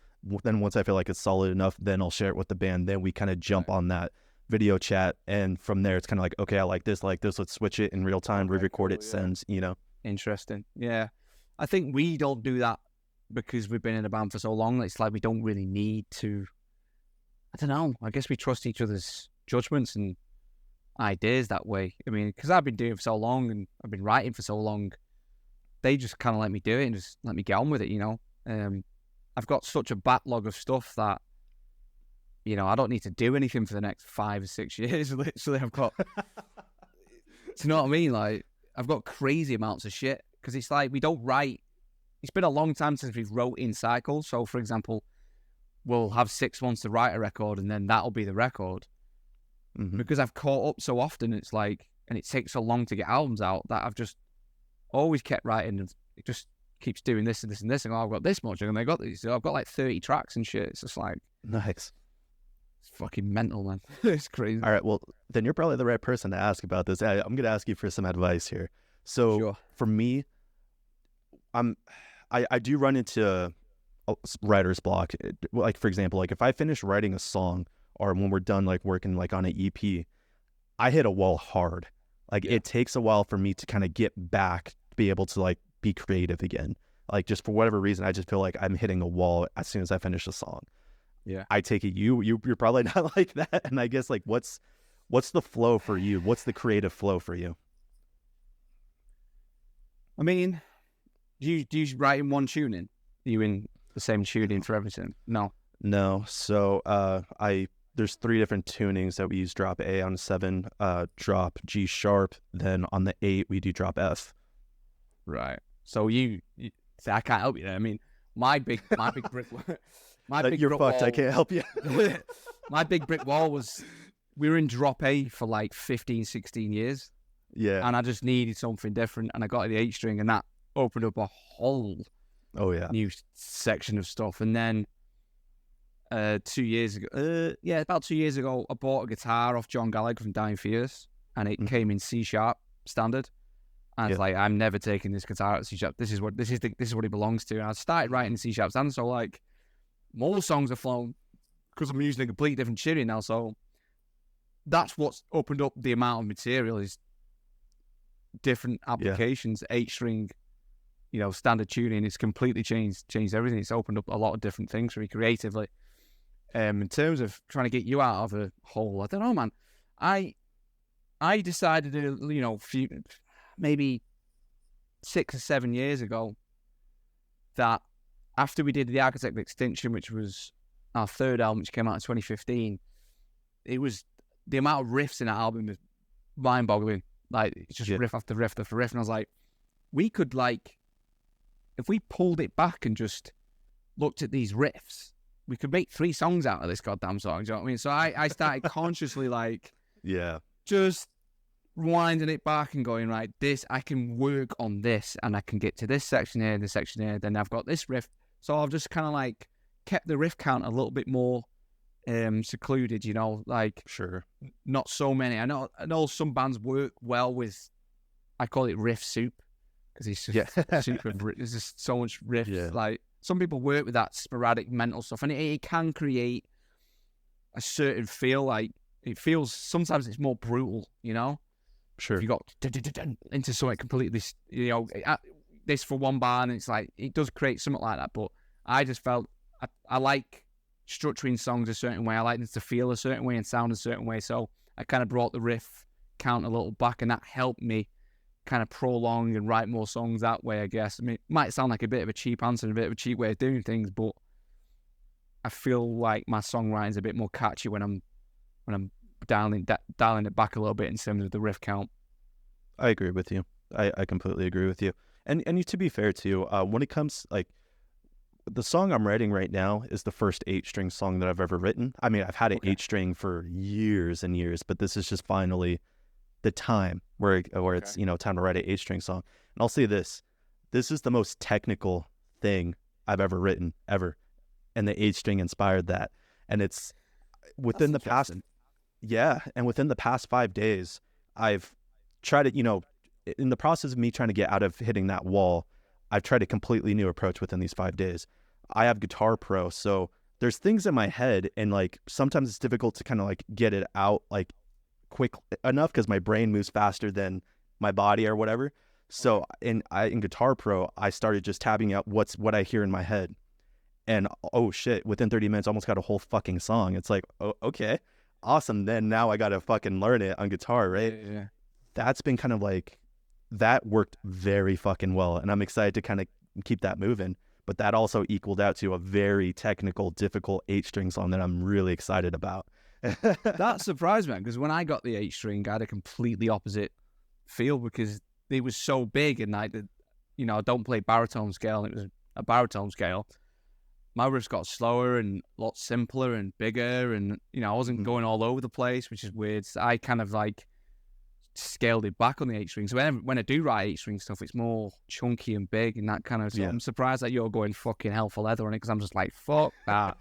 Then once I feel like it's solid enough, then I'll share it with the band. Then we kind of jump on that video chat, and from there it's kind of like, okay, I like this, let's switch it in real time, re-record it, sends, Interesting. Yeah. I think we don't do that because we've been in a band for so long. It's like we don't really need to. I don't know. I guess we trust each other's judgments and ideas that way. I mean, because I've been doing it for so long and I've been writing for so long, they just kind of let me do it and just let me get on with it, I've got such a backlog of stuff that, I don't need to do anything for the next 5 or 6 years. Literally, I've got, do you know what I mean? I've got crazy amounts of shit, because it's like we don't write. It's been a long time since we've wrote in cycles. So, for example, we'll have 6 months to write a record, and then that'll be the record. Because I've caught up so often, it's like, and it takes so long to get albums out, that I've just always kept writing, and it just keeps doing this and this and this, and I've got this much, and I got these. I've got 30 tracks and shit. It's just like, nice. It's fucking mental, man. It's crazy. All right, well, then you're probably the right person to ask about this. I'm going to ask you for some advice here. So for me, I do run into a writer's block. For example, if I finish writing a song, or when we're done working on an EP, I hit a wall hard. It takes a while for me to kind of get back, to be able to be creative again. Just for whatever reason, I just feel like I'm hitting a wall as soon as I finish a song. Yeah. I take it you're probably not like that. And I guess what's the flow for you? What's the creative flow for you? I mean, do you write in one tuning? Are you in the same tuning for everything? No. So there's 3 different tunings that we use. Drop A on 7, drop G sharp, then on the 8 we do drop F. Right. So you say, I can't help you there. I mean, my big brick You're fucked. I can't help you. My big brick wall was, we were in drop A for like 15, 16 years. Yeah. And I just needed something different. And I got the 8-string, and that opened up a whole new section of stuff. And then 2 years ago, about 2 years ago, I bought a guitar off John Gallagher from Dying Fetus, and it came in C# standard. And I was like, I'm never taking this guitar out of C#. This is what it belongs to. And I started writing in C# standard, so like more songs are flown because I'm using a completely different tuning now. So that's what's opened up the amount of material, is different applications. 8-string, standard tuning. It's completely changed everything. It's opened up a lot of different things for me creatively. In terms of trying to get you out of a hole, I don't know, man. I decided to, maybe 6 or 7 years ago, that after we did The Architect of Extinction, which was our third album, which came out in 2015, it was, the amount of riffs in that album was mind-boggling. Like, it's just riff after riff after riff. And I was like, we could, like, if we pulled it back and just looked at these riffs, we could make 3 songs out of this goddamn song. Do you know what I mean? So I started consciously, like, just winding it back and going, right, I can work on this, and I can get to this section here, this section here, then I've got this riff. So I've just kind of like kept the riff count a little bit more secluded, like, sure, not so many. I know some bands work well with, I call it riff soup, because it's just super, there's just so much riff. Like, some people work with that sporadic mental stuff, and it can create a certain feel. Like, it feels, sometimes it's more brutal, Sure. If you got into something completely, this for one bar, and it's like, it does create something like that. But I just felt, I like structuring songs a certain way. I like them to feel a certain way and sound a certain way. So I kind of brought the riff count a little back, and that helped me kind of prolong and write more songs that way, I guess. I mean, it might sound like a bit of a cheap answer and a bit of a cheap way of doing things, but I feel like my songwriting's a bit more catchy when I'm dialing it back a little bit in terms of the riff count. I agree with you. I completely agree with you. And to be fair to you, when it comes, like, the song I'm writing right now is the first 8-string song that I've ever written. I mean, I've had an 8-string for years and years, but this is just finally the time where it's, time to write an 8-string song. And I'll say this is the most technical thing I've ever written, ever. And the 8-string inspired that. And it's within the past, and within the past 5 days, I've tried to, in the process of me trying to get out of hitting that wall, I've tried a completely new approach within these 5 days. I have Guitar Pro, so there's things in my head, and like sometimes it's difficult to kind of like get it out like quick enough because my brain moves faster than my body or whatever. So in Guitar Pro, I started just tabbing out what I hear in my head, and oh shit, within 30 minutes, I almost got a whole fucking song. It's like, oh, okay, awesome. Then now I gotta fucking learn it on guitar, right? Yeah. That's been kind of like, that worked very fucking well, and I'm excited to kind of keep that moving. But that also equaled out to a very technical, difficult 8-string song that I'm really excited about. That surprised me, because when I got the 8-string, I had a completely opposite feel, because it was so big, and I don't play baritone scale, and it was a baritone scale. My riffs got slower and a lot simpler and bigger, and I wasn't going all over the place, which is weird. So I kind of like scaled it back on the 8-string. So when I do write 8-string stuff, it's more chunky and big and that kind of stuff. I'm surprised that you're going fucking hell for leather on it, because I'm just like, fuck that.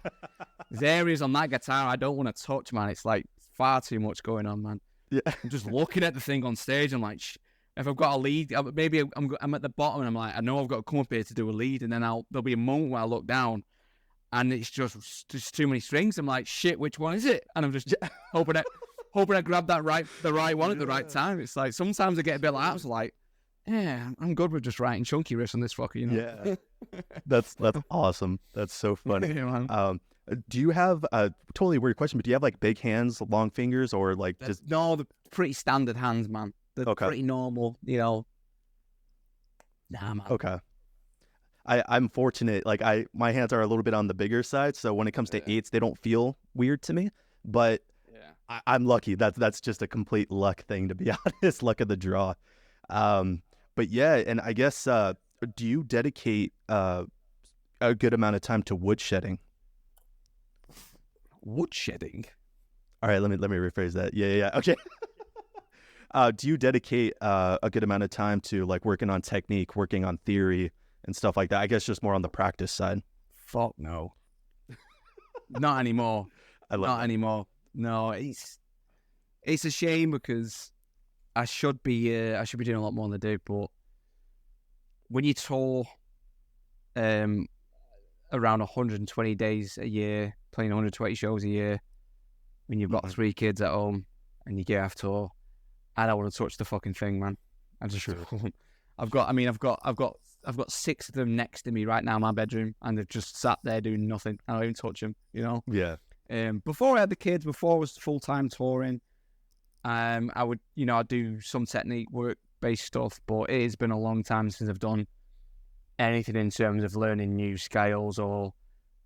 There's areas on that guitar I don't want to touch, man. It's like far too much going on, man. Yeah. I'm just looking at the thing on stage. I'm like, if I've got a lead, maybe I'm at the bottom and I'm like, I know I've got to come up here to do a lead, and then there'll be a moment where I look down and it's just too many strings. I'm like, shit, which one is it? And I'm just hoping I grab the right one at the right time. It's like, sometimes I get a bit like that. It's like, yeah, I'm good with just writing chunky riffs on this fucker, Yeah. That's awesome. That's so funny. Yeah, man. Do you have a totally weird question, but do you have like big hands, long fingers, or like just... No, they're pretty standard hands, man. They're pretty normal, Nah, man. Okay. I'm fortunate. Like my hands are a little bit on the bigger side, so when it comes to 8s, they don't feel weird to me. But I'm lucky. That's just a complete luck thing, to be honest. Luck of the draw. But yeah, and I guess do you dedicate a good amount of time to woodshedding? woodshedding. All right, let me rephrase that. Yeah. Okay. Do you dedicate a good amount of time to like working on technique, working on theory and stuff like that? I guess just more on the practice side. Fuck no. Not anymore. Not anymore. No, it's a shame because I should be doing a lot more than I do. But when you tour around 120 days a year, playing 120 shows a year, when you've got 3 kids at home and you get off tour, I don't want to touch the fucking thing, man. I just I've got 6 of them next to me right now in my bedroom, and they've just sat there doing nothing. I don't even touch them, you know. Yeah. Before I had the kids, before I was full-time touring, I would, I'd do some technique work-based stuff, but it has been a long time since I've done anything in terms of learning new scales or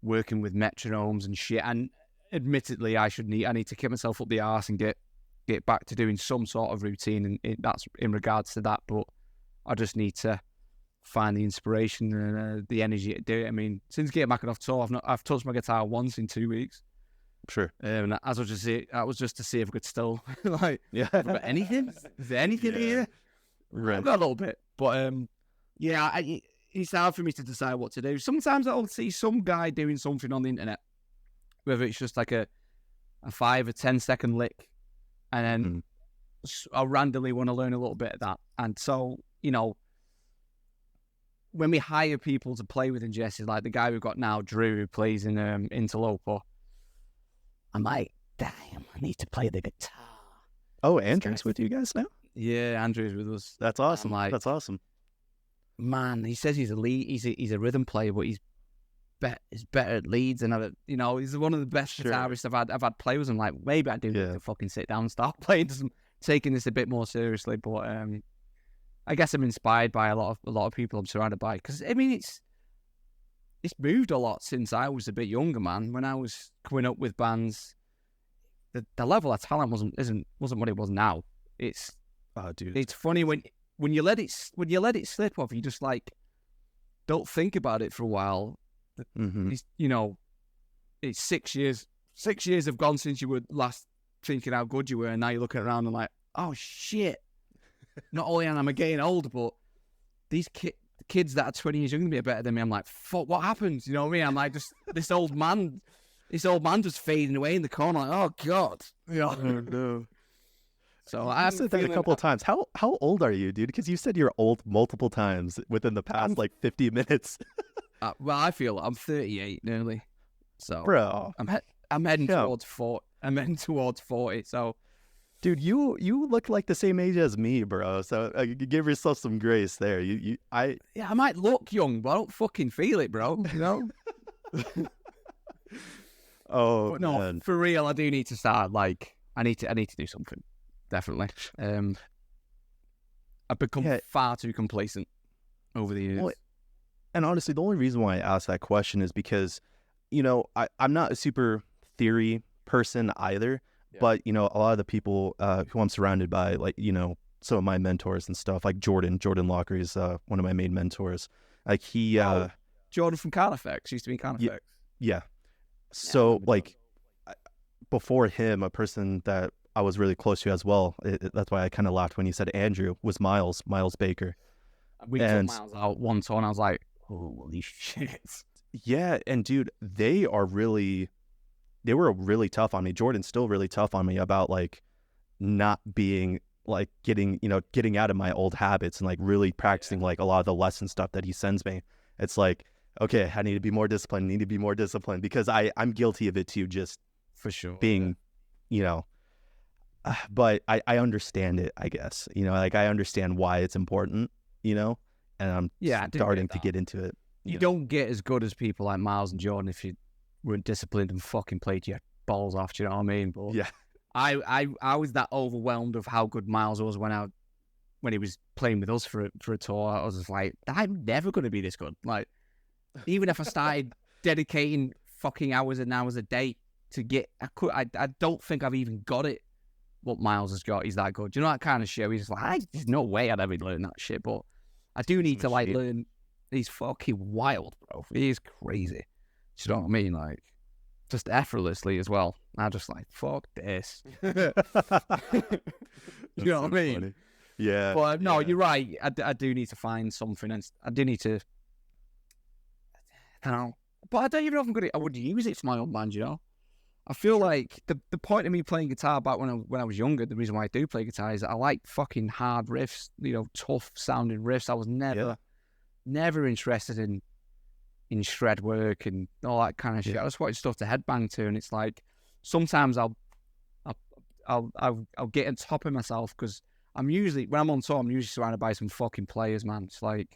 working with metronomes and shit. And admittedly, I need to kick myself up the arse and get back to doing some sort of routine, and that's in regards to that. But I just need to find the inspiration and the energy to do it. I mean, since getting back off tour, I've touched my guitar once in 2 weeks. Sure. And that was just to see if I could still like. Yeah. Have I got anything? Is there anything here? Right. I've got a little bit, but it's hard for me to decide what to do. Sometimes I'll see some guy doing something on the internet, whether it's just like a 5 or 10 second lick, and then I randomly want to learn a little bit of that. And so, when we hire people to play with Ingested, like the guy we've got now, Drew, who plays in Interloper, I'm like, damn, I need to play the guitar. Oh, Andrew's with you guys now? Yeah, Andrew's with us. That's awesome. That's awesome. Man, he says he's a lead. He's a rhythm player, but he's better at leads, and he's one of the best guitarists I've had play with him. Like, maybe I do need to fucking sit down and start playing, taking this a bit more seriously. But I guess I'm inspired by a lot of people I'm surrounded by, because I mean it's moved a lot since I was a bit younger, man. When I was coming up with bands, the level of talent wasn't what it was now. It's funny when you let it slip off, you just like don't think about it for a while. Mm-hmm. It's 6 years. 6 years have gone since you were last thinking how good you were, and now you're looking around and like, oh shit. Not only am I getting older, but these kids that are 20 years younger than me are better than me. I'm like, fuck, what happens? You know what I mean? I'm like, just this old man just fading away in the corner. Like, oh god, Oh no. So I said that a couple of times. How old are you, dude? Because you said you're old multiple times within the past 50 minutes. Well, I feel I'm 38 nearly. So, bro, I'm heading towards 40. I'm heading towards 40. So, dude, you look like the same age as me, bro. So give yourself some grace there. I might look young, but I don't fucking feel it, bro. You know. Oh, but no, man. For real, I do need to start. Like, I need to do something. Definitely. I've become far too complacent over the years. Well, and honestly, the only reason why I asked that question is because, I'm not a super theory person either. Yeah. But, a lot of the people who I'm surrounded by, like, some of my mentors and stuff, like Jordan Locker is one of my main mentors. Like Jordan from Carnifex used to be in Carnifex. Yeah. So, before him, a person that I was really close to as well, that's why I kind of laughed when you said Andrew, was Miles Baker. We took Miles out one tour and I was like, holy shit. Yeah, and dude, they were really tough on me. Jordan's still really tough on me about like not being like getting out of my old habits and like really practicing like a lot of the lesson stuff that he sends me. It's like, okay, I need to be more disciplined, because I'm guilty of it too, just for sure being, but I understand it, I guess, like I understand why it's important, and I'm starting to get into it. You don't get as good as people like Miles and Jordan if you weren't disciplined and fucking played your balls off, do you know what I mean? But yeah, I was that overwhelmed of how good Miles was when he was playing with us for a tour. I was just like, I'm never going to be this good. Like, even if I started dedicating fucking hours and hours a day to get, I don't think I've even got it. What Miles has got, he's that good. Do you know that kind of shit? He's just like, there's no way I'd ever learn that shit. But I do need to like learn. He's fucking wild, bro. He is crazy. Do you know what I mean? Like, just effortlessly as well. And I just like, fuck this. You know what I mean? Funny. Yeah. But no, you're right. I do need to find something, and I do need to. I don't know, but I don't even know if I would use it for my own band. You know, I feel like the point of me playing guitar back when I was younger, the reason why I do play guitar is that I like fucking hard riffs. You know, tough sounding riffs. I was never interested in shred work and all that kind of shit. I just wanted stuff to headbang to, and it's like sometimes I'll get on top of myself because I'm usually when I'm on tour, I'm usually surrounded by some fucking players, man. It's like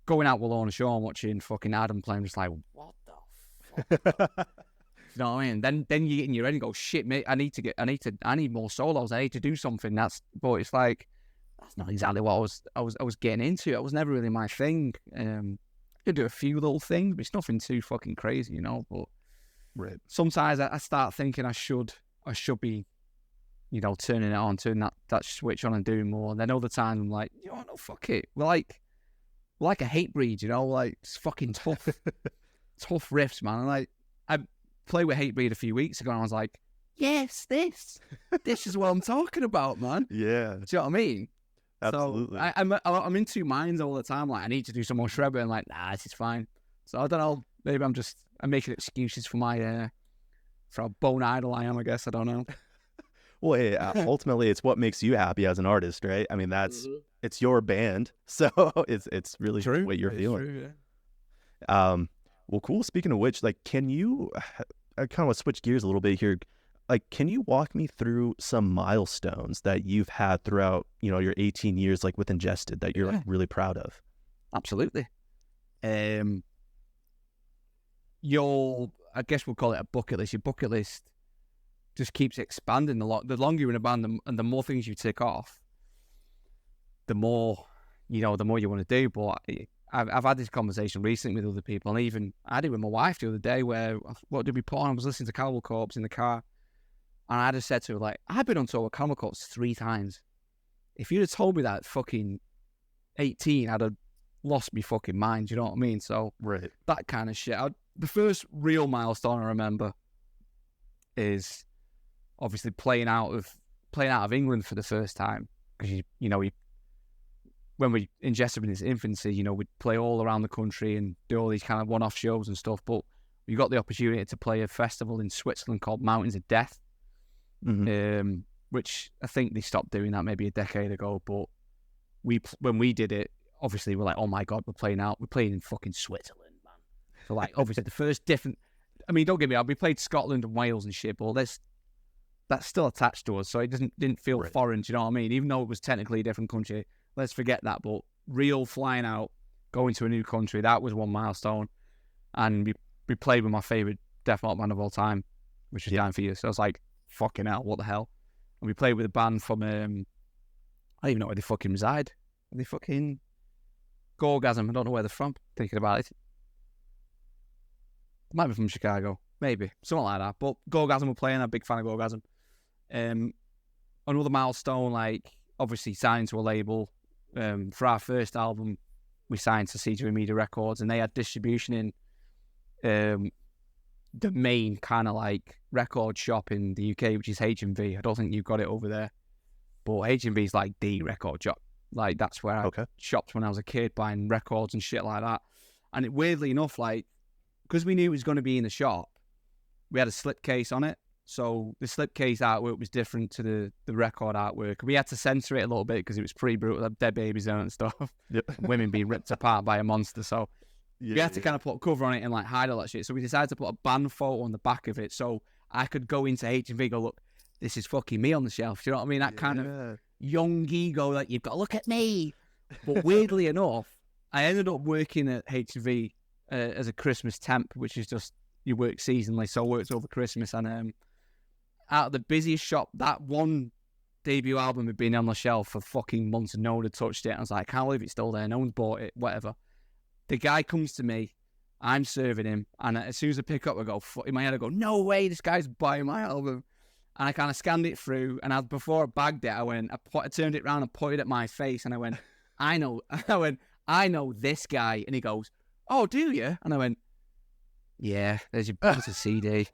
going out with Lorna Shaw and watching fucking Adam play. I'm just like, what the fuck? You know what I mean? Then you get in your head and go, shit, mate. I need more solos. I need to do something. But it's like that's not exactly what I was getting into. It was never really my thing. I do a few little things, but it's nothing too fucking crazy, you know. But sometimes I start thinking I should be, you know, turning it on, turning that switch on and doing more. And then other times I'm like, you know, no, fuck it. We're like a hate breed, you know, like it's fucking tough, tough riffs, man. And like I played with Hatebreed a few weeks ago, and I was like, yes, this is what I'm talking about, man. Yeah, do you know what I mean? Absolutely. So I'm in two minds all the time. Like I need to do some more shred, and like, nah, this is fine. So I don't know. Maybe I'm making excuses for my for how bone idle I am. I guess I don't know. Well, hey, ultimately, it's what makes you happy as an artist, right? I mean, it's your band, so it's really true. what you're feeling. True, yeah. Well, cool. Speaking of which, like, can you? I kind of want to switch gears a little bit here. Like, can you walk me through some milestones that you've had throughout, you know, your 18 years, like with Ingested, that you're like really proud of? Absolutely. I guess we'll call it a bucket list. Your bucket list just keeps expanding a lot. The longer you're in a band and the more things you tick off, the more you want to do. But I've had this conversation recently with other people, and even I did with my wife the other day where, what did we put on? I was listening to Cannibal Corpse in the car, and I just said to her, like, I've been on tour with Cannibal Corpse 3 times. If you'd have told me that at fucking 18, I'd have lost me fucking mind, you know what I mean? So that kind of shit. The first real milestone I remember is obviously playing out of England for the first time, because when we Ingested in its infancy, you know, we'd play all around the country and do all these kind of one-off shows and stuff. But we got the opportunity to play a festival in Switzerland called Mountains of Death, which I think they stopped doing that maybe a decade ago. But when we did it, obviously we're like, oh my God, we're playing in fucking Switzerland, man. So like, obviously the first different. I mean, don't get me wrong, we played Scotland and Wales and shit, but that's still attached to us, so it didn't feel foreign. Do you know what I mean? Even though it was technically a different country. Let's forget that, but real flying out, going to a new country, that was one milestone. And we played with my favourite death metal band of all time, which is Dying for You. So I was like, fucking hell, what the hell? And we played with a band from, I don't even know where they fucking reside. Are they fucking Gorgasm? I don't know where they're from, thinking about it. They might be from Chicago, maybe, something like that. But Gorgasm were playing, I'm a big fan of Gorgasm. Another milestone, like, obviously signed to a label. For our first album, we signed to CJ Media Records, and they had distribution in the main kind of like record shop in the UK, which is H&V. I don't think you've got it over there, but H&V is like the record shop. Like that's where I shopped when I was a kid, buying records and shit like that. And weirdly enough, like, because we knew it was going to be in the shop, we had a slipcase on it. So the slipcase artwork was different to the record artwork. We had to censor it a little bit because it was pretty brutal. Had dead babies on it and stuff. Women being ripped apart by a monster. So we had to kind of put a cover on it and like hide all that shit. So we decided to put a band photo on the back of it so I could go into H&V and go, look, this is fucking me on the shelf. You know what I mean? That kind of young ego that you've got to look at me. But weirdly enough, I ended up working at H&V as a Christmas temp, which is just you work seasonally. So I worked over Christmas, and out of the busiest shop, that one debut album had been on the shelf for fucking months and no one had touched it. I was like, I can't believe it's still there. No one's bought it, whatever. The guy comes to me, I'm serving him, and as soon as I pick up, I go, in my head, I go, no way, this guy's buying my album. And I kind of scanned it through, and before I bagged it, I turned it around and pointed at my face, and I went, I know this guy. And he goes, oh, do you? And I went, Yeah, there's a CD.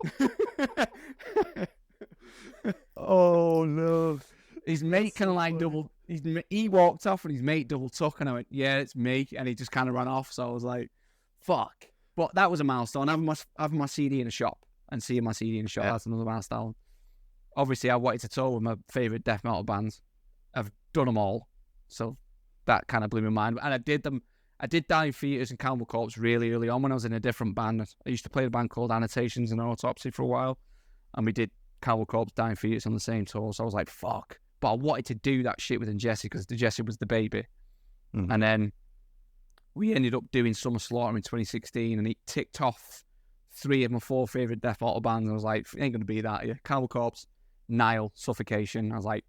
Oh no. His mate kind of like double. He walked off and his mate double took, and I went, "Yeah, it's me," and he just kind of ran off. So I was like, "Fuck!" But that was a milestone. Having my CD in a shop and seeing my CD in a shop, that's another milestone. Obviously, I wanted to tour with my favorite death metal bands. I've done them all, so that kind of blew my mind. And I did them. I did Dying Fetus and Cannibal Corpse really early on when I was in a different band. I used to play a band called Annotations and Autopsy for a while, and we did Cannibal Corpse, Dying Fetus on the same tour. So I was like, "Fuck!" But I wanted to do that shit with Ingested because Ingested was the baby. Mm. And then we ended up doing Summer Slaughter in 2016, and it ticked off 3 of my 4 favorite death metal bands. And I was like, "It ain't gonna be that." Yeah, Cannibal Corpse, Nile, Suffocation. I was like,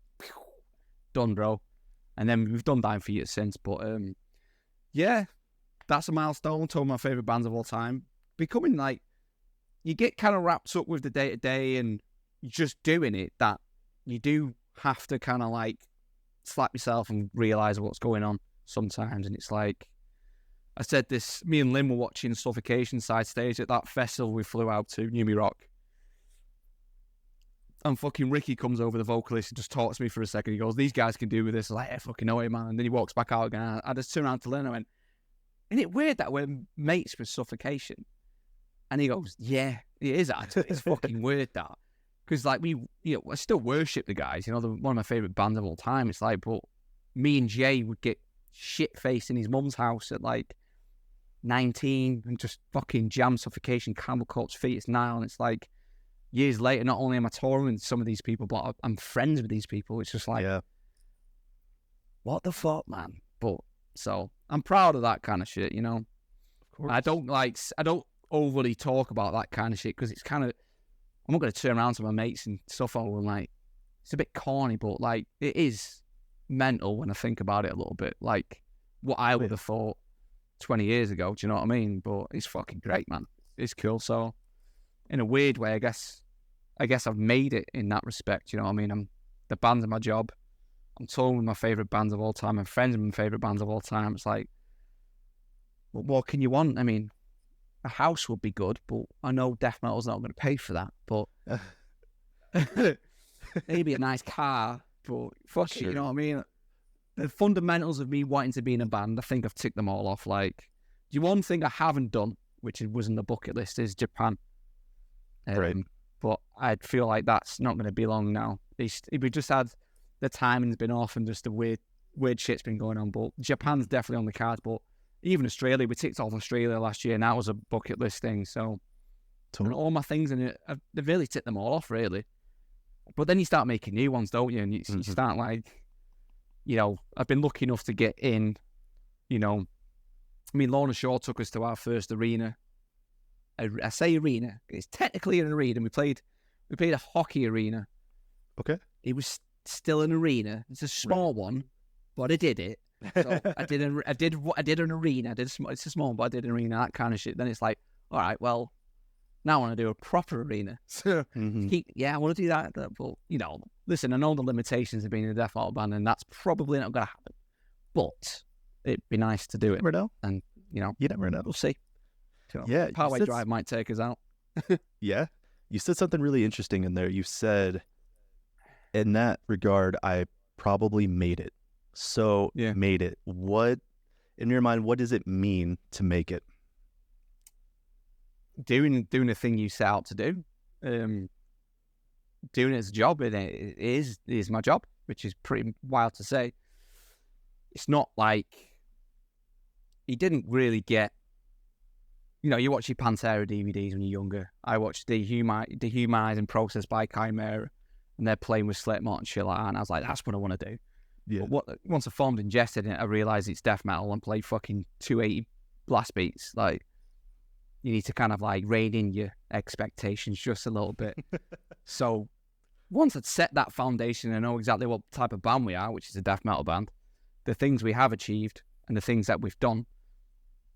done, bro. And then we've done Dying Fetus since. But yeah, that's a milestone. Two of my favorite bands of all time. Becoming like, you get kind of wrapped up with the day to day and you're just doing it, that you do have to kind of like slap yourself and realize what's going on sometimes. And it's like, I said this, me and Lynn were watching Suffocation side stage at that festival we flew out to, New Me Rock. And fucking Ricky comes over, the vocalist, and just talks to me for a second. He goes, "These guys can do with this." I'm like, "Yeah, fucking know it, man." And then he walks back out again. I just turned around to Lynn and I went, "Isn't it weird that we're mates with Suffocation?" And he goes, "Yeah, it is actually. It's fucking weird that." Because like I still worship the guys. They're one of my favorite bands of all time. It's like, but me and Jay would get shit-faced in his mum's house at like 19 and just fucking jam Suffocation, Cannibal Corpse, Fetus, Nile. And it's like, years later, not only am I touring with some of these people, but I'm friends with these people. It's just like, what the fuck, man? But so I'm proud of that kind of shit, you know. Of course. I don't overly talk about that kind of shit because it's kind of, I'm not going to turn around to my mates and stuff over and like, it's a bit corny, but like it is mental when I think about it a little bit. Like what I would have thought 20 years ago. Do you know what I mean? But it's fucking great, man. It's cool. So in a weird way, I guess I've made it in that respect. You know what I mean? The band's my job. I'm touring with my favourite bands of all time. I'm friends with my favourite bands of all time. It's like, what can you want? I mean, a house would be good, but I know death metal's not going to pay for that. But maybe a nice car, but fuck it, you know what I mean? The fundamentals of me wanting to be in a band, I think I've ticked them all off. Like, the one thing I haven't done, which was in the bucket list, is Japan. Right. But I feel like that's not going to be long now. We just had the timing's been off and just the weird shit's been going on. But Japan's definitely on the cards. But even Australia, we ticked off Australia last year, and that was a bucket list thing. So and all my things in it, they've really ticked them all off, really. But then you start making new ones, don't you? And you start like, you know, I've been lucky enough to get in, you know, I mean, Lorna Shaw took us to our first arena. I say arena, it's technically an arena. We played a hockey arena. Okay. It was still an arena. It's a small one, but I did it. So I did an arena. It's a small one, but I did an arena, that kind of shit. Then it's like, all right, well, now I want to do a proper arena. So I want to do that. But, you know, listen, I know the limitations of being in a death metal band, and that's probably not going to happen. But it'd be nice to do it. Never know. And, you know, you never know. We'll see. So, yeah. Parkway Drive might take us out. Yeah. You said something really interesting in there. You said, in that regard, I probably made it. So, made it. What, in your mind, what does it mean to make it? Doing the thing you set out to do. Doing it as a job. It is my job, which is pretty wild to say. It's not like you didn't really get, you know, you watch your Pantera DVDs when you're younger. I watched Dehumanizing Process by Chimera, and they're playing with Slipknot and shit like that, and I was like, that's what I want to do. Yeah. But once I formed Ingested, I realised it's death metal and play fucking 280 blast beats. Like, you need to kind of like rein in your expectations just a little bit. So once I'd set that foundation and know exactly what type of band we are, which is a death metal band, the things we have achieved and the things that we've done,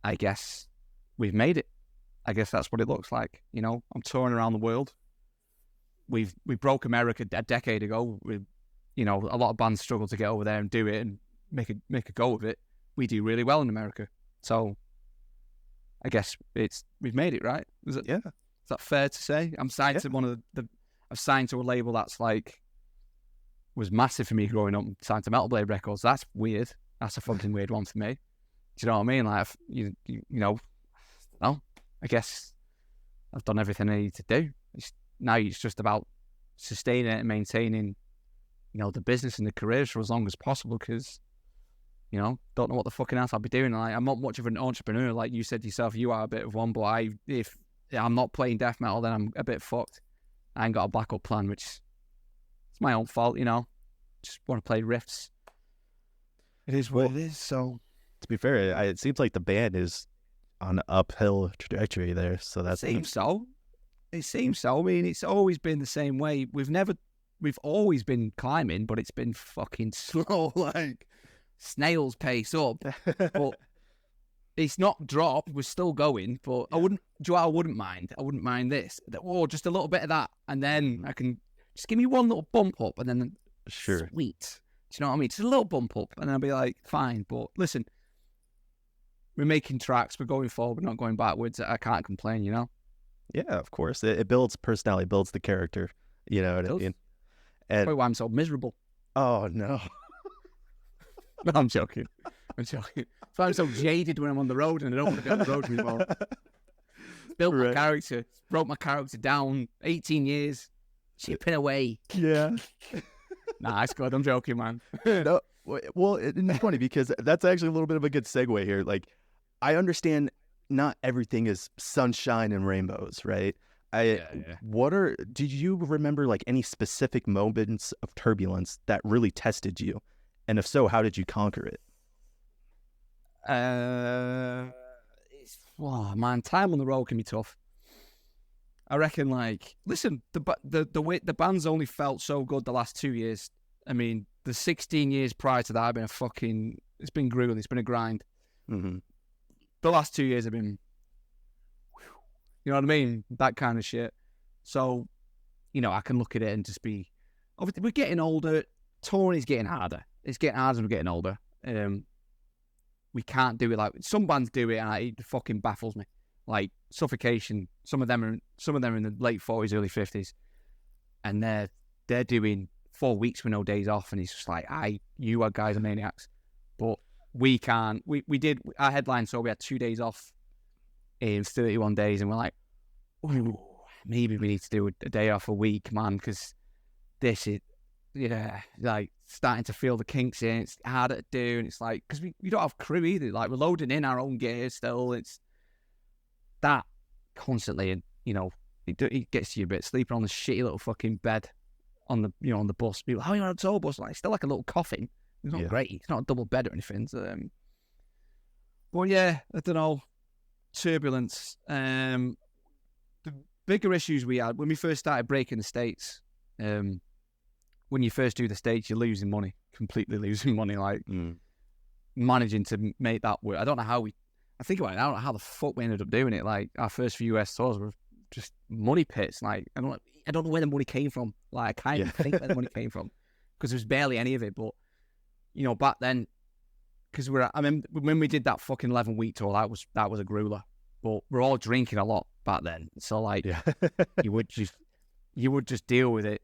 I guess we've made it. I guess that's what it looks like. You know, I'm touring around the world. We broke America a decade ago. You know, a lot of bands struggle to get over there and do it and make a go of it. We do really well in America. So I guess we've made it, right? Is that fair to say? I'm signed to I've signed to a label that's like was massive for me growing up. Signed to Metal Blade Records. That's weird. That's a fucking weird one for me. Do you know what I mean? Like you know, well, I guess I've done everything I need to do. Now it's just about sustaining it and maintaining, the business and the careers for as long as possible. Because don't know what the fucking else I'll be doing. Like, I'm not much of an entrepreneur, like you said yourself. You are a bit of one, but if I'm not playing death metal, then I'm a bit fucked. I ain't got a backup plan, which it's my own fault. Just want to play riffs. It is what it is. So, to be fair, it seems like the band is on an uphill trajectory there. So it seems so. It seems so. I mean, it's always been the same way. We've always been climbing, but it's been fucking slow, like snail's pace up. But it's not dropped. We're still going. But I wouldn't mind. I wouldn't mind this. Just a little bit of that, and then I can just give me one little bump up, and then sure, sweet. Do you know what I mean? Just a little bump up, and I'll be like, fine. But listen, we're making tracks. We're going forward. We're not going backwards. I can't complain. Yeah, of course. It builds personality, builds the character. You know what I mean? That's probably why I'm so miserable. Oh, no. No, I'm joking. That's why I'm so jaded when I'm on the road and I don't want to be on the road anymore. Built my character, broke my character down 18 years, chipping away. Yeah. Nah, it's good. I'm joking, man. No, well, it's funny because that's actually a little bit of a good segue here. Like, I understand not everything is sunshine and rainbows, right? Did you remember like any specific moments of turbulence that really tested you? And if so, how did you conquer it? Man, time on the road can be tough. I reckon, like, listen, the way the band's only felt so good the last 2 years. I mean, the 16 years prior to that, I've been it's been grueling. It's been a grind. Mm-hmm. The last 2 years have been, you know what I mean? That kind of shit. So, I can look at it and just be, obviously, we're getting older. Touring is getting harder. It's getting harder as we're getting older. We can't do it like some bands do it, and it fucking baffles me. Like Suffocation, some of them are in the late 40s, early 50s, and they're doing 4 weeks with no days off, and it's just like, you guys are maniacs. But we can't. We did our headline, so we had 2 days off in 31 days, and we're like, ooh, maybe we need to do a day off a week, man, because this is, like starting to feel the kinks in. It's harder to do, and it's like, because we don't have crew either. Like, we're loading in our own gear still. It's that constantly, and it gets to you a bit. Sleeping on the shitty little fucking bed on the on the bus. People, how are you on a tour bus? Like, it's still like a little coffin. It's not great. It's not a double bed or anything. So, but yeah, I don't know. Turbulence. The bigger issues we had when we first started breaking the States. When you first do the States, you're losing money, completely losing money. Like managing to make that work. I don't know how I think about it. I don't know how the fuck we ended up doing it. Like, our first few US tours were just money pits. Like, I don't know where the money came from. Like, I can't even think where the money came from, because there was barely any of it. But back then, because I mean, when we did that fucking 11-week tour, that was a grueler. But we're all drinking a lot back then, so like, you would just deal with it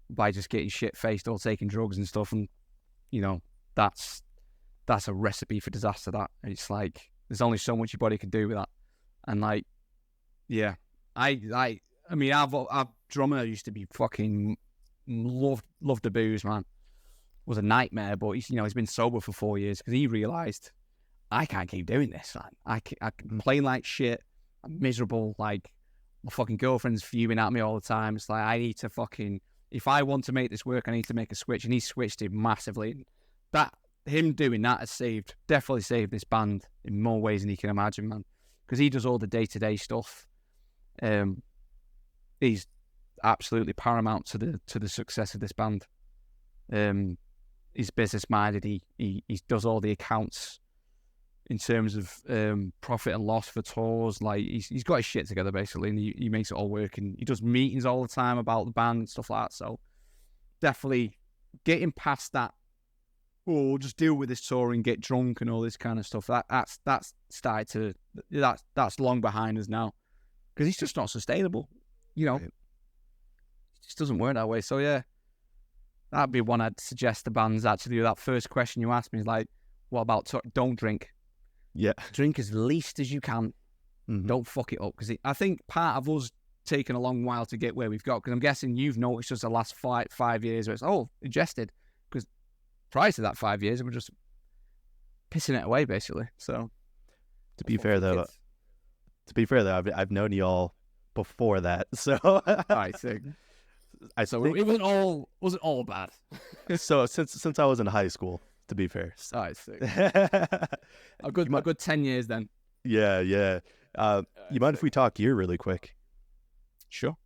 by just getting shit faced or taking drugs and stuff, and that's a recipe for disaster. That it's like, there's only so much your body can do with that. And like, yeah, I mean, our drummer used to be fucking loved the booze, man. It was a nightmare, but he's been sober for 4 years because he realised, I can't keep doing this, man. I'm playing like shit. I'm miserable. Like, my fucking girlfriend's fuming at me all the time. It's like, I need to fucking, if I want to make this work, I need to make a switch. And he switched it massively. Him doing that has definitely saved this band in more ways than you can imagine, man. Because he does all the day-to-day stuff. He's absolutely paramount to the success of this band. He's business-minded. He does all the accounts in terms of profit and loss for tours. Like, he's got his shit together, basically, and he makes it all work. And he does meetings all the time about the band and stuff like that. So definitely getting past that oh, we'll just deal with this tour and get drunk and all this kind of stuff. That's started to that's long behind us now, because it's just not sustainable. You know, Right. it just doesn't work that way. So yeah, that'd be one I'd suggest the bands actually do. That first question you asked me is like, what about don't drink? Yeah. Drink as least as you can. Mhm. Don't fuck it up, because I think part of us taken a long while to get where we've got, because I'm guessing you've noticed just the last 5 years where it's ingested, because prior to that 5 years we're just pissing it away basically. So To be fair though, I've known y'all before that, so I think so it wasn't all bad. so since I was in high school, to be fair. I think a good 10 years then. Yeah. You mind if we talk gear really quick? Sure.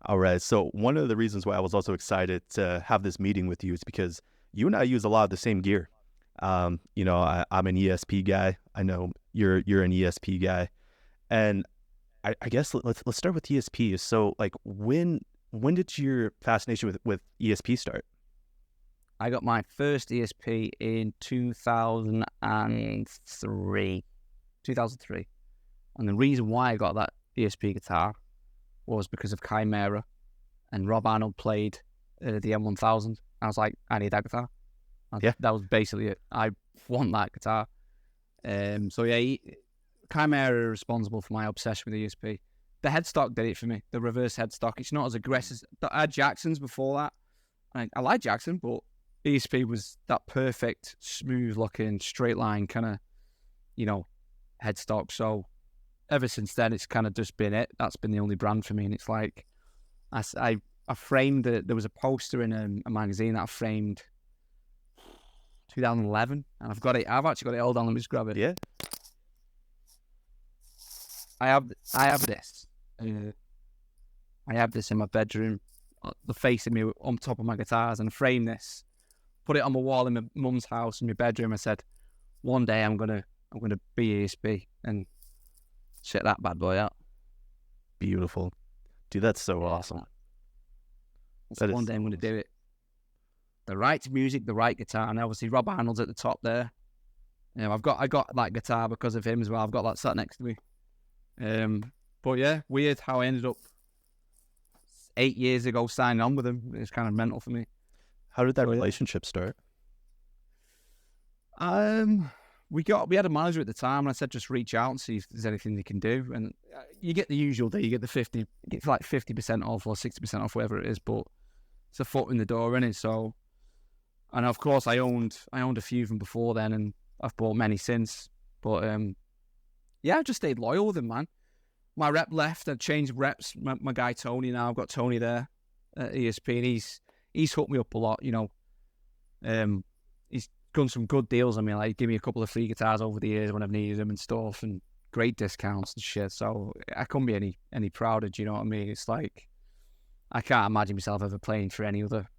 All right. So one of the reasons why I was also excited to have this meeting with you is because you and I use a lot of the same gear. I'm an ESP guy. I know you're an ESP guy, and I guess let's start with ESP. So like when did your fascination with ESP start? I got my first ESP in 2003. And the reason why I got that ESP guitar was because of Chimera, and Rob Arnold played the M1000. I was like, I need that guitar. Yeah. That was basically it. I want that guitar. So yeah, Chimera is responsible for my obsession with ESP. The headstock did it for me. The reverse headstock. It's not as aggressive. I had Jackson's before that. I like Jackson, but ESP was that perfect, smooth looking, straight line kind of, headstock. So ever since then, it's kind of just been it. That's been the only brand for me. And it's like, I framed it. There was a poster in a magazine that I framed 2011, and I've actually got it. Hold on, let me just grab it. Yeah. I have this. I have this in my bedroom, the face of me on top of my guitars, and I framed this, put it on my wall in my mum's house in my bedroom. I said, one day I'm gonna be ESP and shit that bad boy out. Beautiful, dude. That's so awesome. One day I'm gonna do it. The right music, the right guitar, and obviously Rob Arnold's at the top there. I got that guitar because of him as well. I've got that sat next to me. But yeah, weird how I ended up 8 years ago signing on with him. It's kind of mental for me. How did that relationship start? We had a manager at the time, and I said just reach out and see if there's anything they can do. And you get the usual deal. You get the 50% off or 60% off, whatever it is. But it's a foot in the door, isn't it? So, and of course I owned a few of them before then, and I've bought many since. But I just stayed loyal with him, man. My rep left. I changed reps. My guy Tony now. I've got Tony there at ESP, and he's hooked me up a lot. He's done some good deals on me, like give me a couple of free guitars over the years when I've needed them and stuff, and great discounts and shit. So I couldn't be any prouder. Do you know what I mean? It's like I can't imagine myself ever playing for any other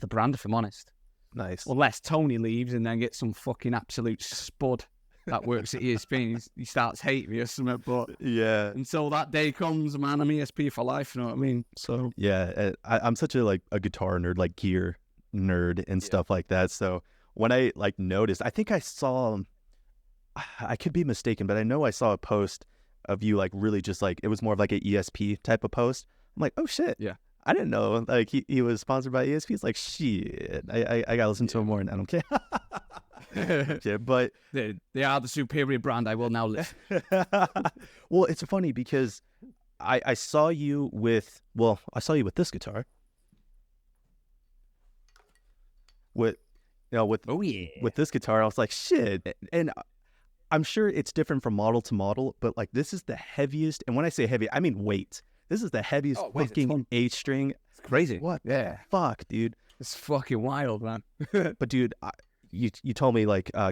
brand, if I'm honest. Nice. Unless Tony leaves and then gets some fucking absolute spud that works at ESP, and he starts hating me or something. But yeah, until that day comes, man, I'm ESP for life. You know what I mean? So yeah, I'm such a guitar nerd, like gear nerd and stuff like that. So when I noticed, I think I saw, I could be mistaken, but I know I saw a post of you really just it was more of an ESP type of post. I'm like, oh shit, yeah, I didn't know he was sponsored by ESP. It's like, shit, I gotta listen to him more, and I don't care. Yeah, but they are the superior brand. I will now listen. Well, it's funny because I saw you with this guitar. With this guitar, I was like, shit. And I'm sure it's different from model to model, but this is the heaviest. And when I say heavy, I mean weight. This is the heaviest fucking H string. It's crazy. What? Yeah. Fuck, dude. It's fucking wild, man. But dude, you told me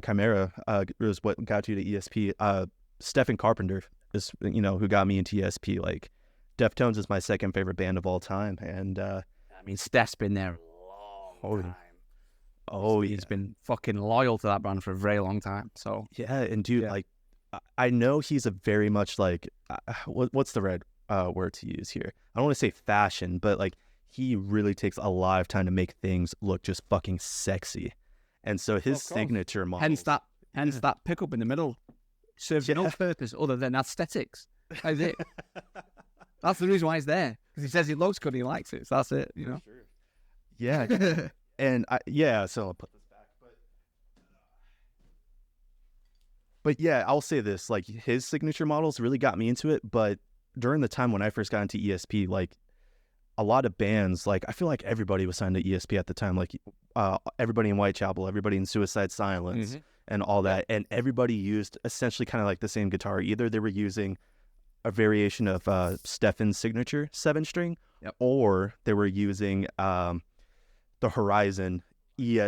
Chimera was what got you to ESP. Stephen Carpenter is who got me into ESP. Deftones is my second favorite band of all time, and I mean Steph's been there a long time. Oh, he's been fucking loyal to that band for a very long time. So yeah, and dude, I know he's a very much what's the right word to use here? I don't want to say fashion, but he really takes a lot of time to make things look just fucking sexy. And so his signature models. Hence that pickup in the middle serves no purpose other than aesthetics. That's it. That's the reason why it's there, because he says it looks good and he likes it. So that's it, you know. Sure. Yeah, and so I'll put this back, but yeah, I'll say this: like his signature models really got me into it. But during the time when I first got into ESP, like a lot of bands, like I feel like everybody was signed to ESP at the time, like everybody in Whitechapel, everybody in Suicide Silence, and all that, and everybody used essentially kind of like the same guitar. Either they were using a variation of Stefan's signature 7-string, or they were using the Horizon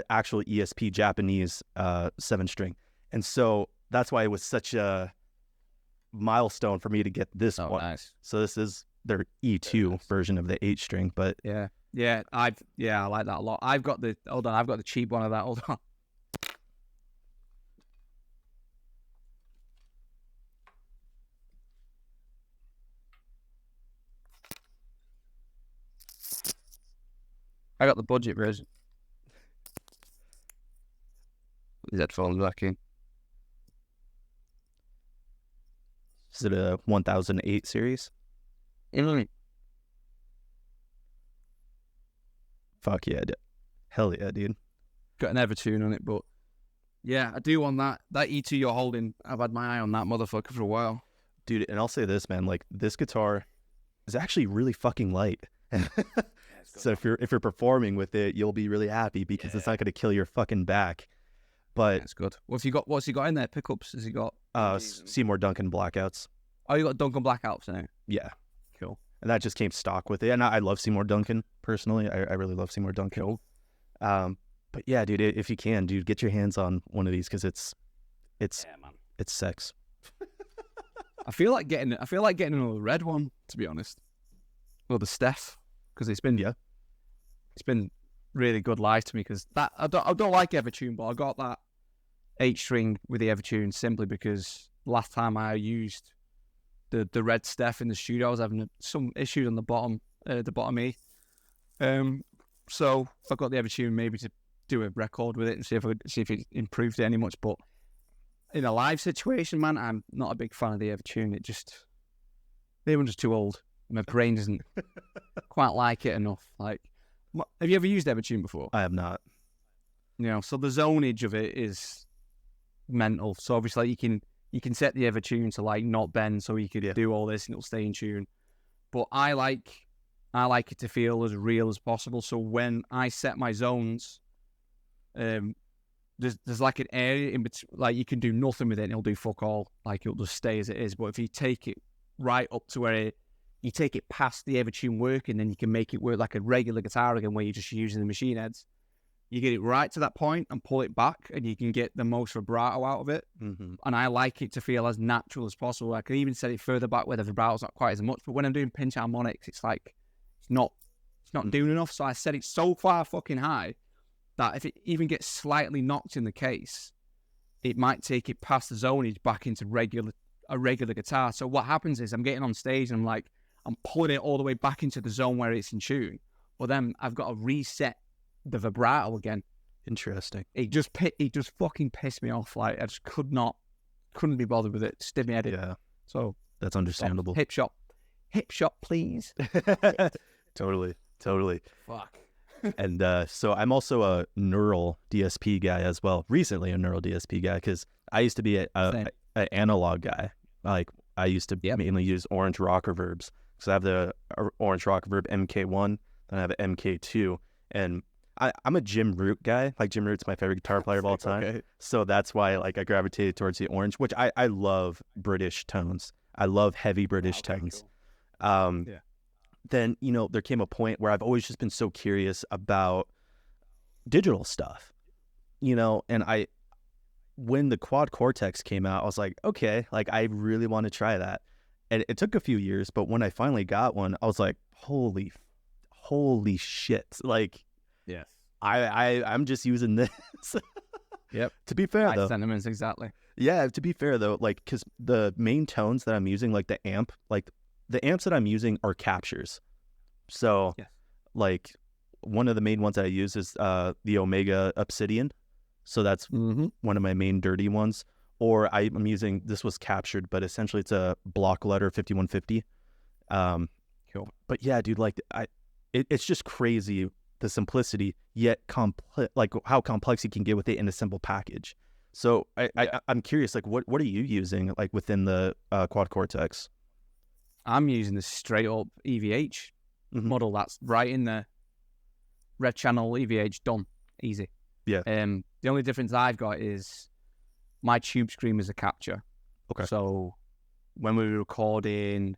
actual ESP Japanese 7-string. And so that's why it was such a milestone for me to get this one. Nice. So this is their E2 version of the 8-string, but I like that a lot. I've got the cheap one of that. Hold on. I got the budget version. His headphones back in. Is it a 1008 series? Fuck yeah, hell yeah, dude. Got an Evertune on it, but yeah, I do want that E2 you're holding. I've had my eye on that motherfucker for a while, dude. And I'll say this, man, like this guitar is actually really fucking light. So if you're performing with it, you'll be really happy because it's not going to kill your fucking back. But it's good. What's he got in there? Pickups? Has he got? Seymour Duncan Blackouts. Oh, you got Duncan Blackouts in it? Yeah. Cool. And that just came stock with it. And I love Seymour Duncan personally. I really love Seymour Duncan. Cool. But yeah, dude, if you can, dude, get your hands on one of these because it's sex. I feel like getting another red one, to be honest. Well, the Steph, because it's been really good live to me. Because that I don't like Evertune, but I got that 8-string with the Evertune simply because last time I used the red Steph in the studio, I was having some issues on the bottom E. So I got the Evertune maybe to do a record with it and see if it improved it any much. But in a live situation, man, I'm not a big fan of the Evertune. Maybe I'm just too old. My brain doesn't quite like it enough. Like, have you ever used Evertune before? I have not. So the zonage of it is mental. So obviously you can set the Evertune to like not bend, so you could do all this and it'll stay in tune. But I like it to feel as real as possible. So when I set my zones, there's like an area in between, like you can do nothing with it and it'll do fuck all. Like it'll just stay as it is. But if you take it right up to where you take it past the Evertune working, then you can make it work like a regular guitar again, where you're just using the machine heads. You get it right to that point and pull it back, and you can get the most vibrato out of it. Mm-hmm. And I like it to feel as natural as possible. I can even set it further back where the vibrato's not quite as much. But when I'm doing pinch harmonics, it's like it's not doing enough. So I set it so far fucking high that if it even gets slightly knocked in the case, it might take it past the zonage back into a regular guitar. So what happens is I'm getting on stage and I'm pulling it all the way back into the zone where it's in tune. Well, then I've got to reset the vibrato again. Interesting. It just fucking pissed me off. Like I just couldn't be bothered with it. Stiff me headed. Yeah. So that's understandable. Hip shop, please. Totally. Fuck. And so I'm also a neural DSP guy as well. Recently a neural DSP guy because I used to be an analog guy. Like I used to mainly use Orange Rock Reverbs. So I have the Orange Rock Reverb MK1, then I have an MK2, and I'm a Jim Root guy. Like Jim Root's my favorite guitar player of all time. Okay. So that's why I gravitated towards the Orange, which I love British tones. I love heavy British tones. Cool. Then, there came a point where I've always just been so curious about digital stuff, and when the Quad Cortex came out, I was like, okay, like I really want to try that. And it took a few years, but when I finally got one, I was like, holy shit. Like, yes, I'm just using this. Yep. To be fair, though. Sentiments, exactly. Yeah, to be fair, though, like, because the main tones that I'm using, like the amps that I'm using are captures. So, like, one of the main ones that I use is the Omega Obsidian. So that's one of my main dirty ones. Or I'm using, this was captured, but essentially it's a block letter 5150. Cool. But yeah, dude, like it's just crazy, the simplicity, yet like how complex you can get with it in a simple package. So I'm curious, like what are you using like within the Quad Cortex? I'm using the straight up EVH model. That's right in the red channel EVH, done, easy. Yeah. The only difference I've got is my tube scream is a capture. Okay. So when we were recording,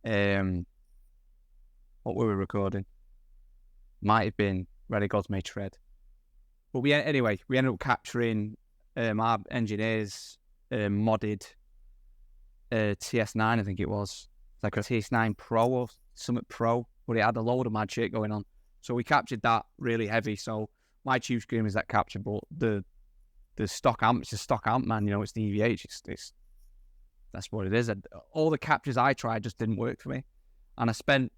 what were we recording? Might have been Ready Gods May Tread. But we ended up capturing our engineers modded TS9, I think it was. It's like a TS9 Pro or Summit Pro, but it had a load of mad shit going on. So we captured that really heavy. So my tube scream is that capture, but the stock amp, it's a stock amp, man. You know, it's the EVH. It's that's what it is. All the captures I tried just didn't work for me, and I spent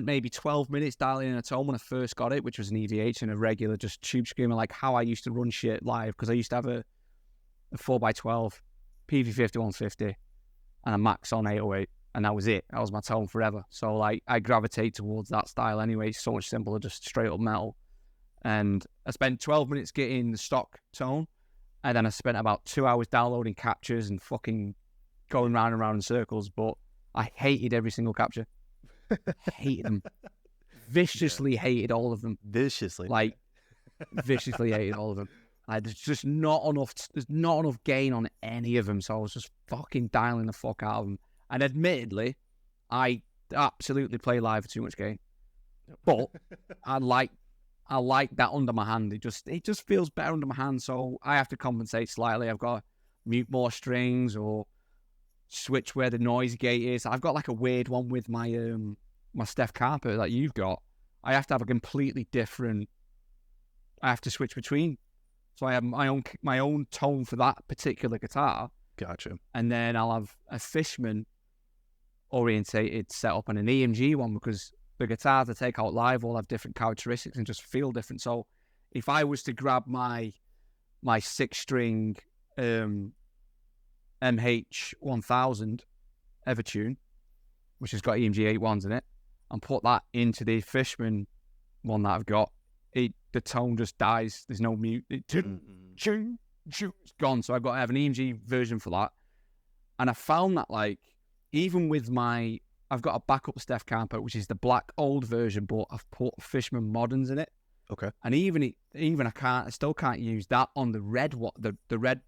maybe 12 minutes dialing in a tone when I first got it, which was an EVH and a regular just tube screamer, like how I used to run shit live, because I used to have a 4x12 PV5150 and a Max on 808, and that was it. That was my tone forever. So like I gravitate towards that style anyway. It's so much simpler, just straight up metal. And I spent 12 minutes getting the stock tone, and then I spent about 2 hours downloading captures and fucking going round and round in circles. But I hated every single capture. Hated them. Viciously hated all of them. Viciously hated all of them. There's just not enough gain on any of them, so I was just fucking dialing the fuck out of them. And admittedly, I absolutely play live for too much gain, but I like that under my hand. It just feels better under my hand, so I have to compensate slightly. I've got to mute more strings or switch where the noise gate is. I've got like a weird one with my my Steph Carper that you've got. I have to have a completely different. I have to switch between, so I have my own tone for that particular guitar. Gotcha. And then I'll have a Fishman orientated setup and an EMG one, because the guitars I take out live all have different characteristics and just feel different. So if I was to grab my 6-string MH1000 Evertune, which has got EMG 81s in it, and put that into the Fishman one that I've got, the tone just dies. There's no mute. It's gone. So I've got to have an EMG version for that. And I found that, like, even with I've got a backup Steph Camper, which is the black old version, but I've put Fishman Moderns in it. Okay. And I still can't use that on the red the red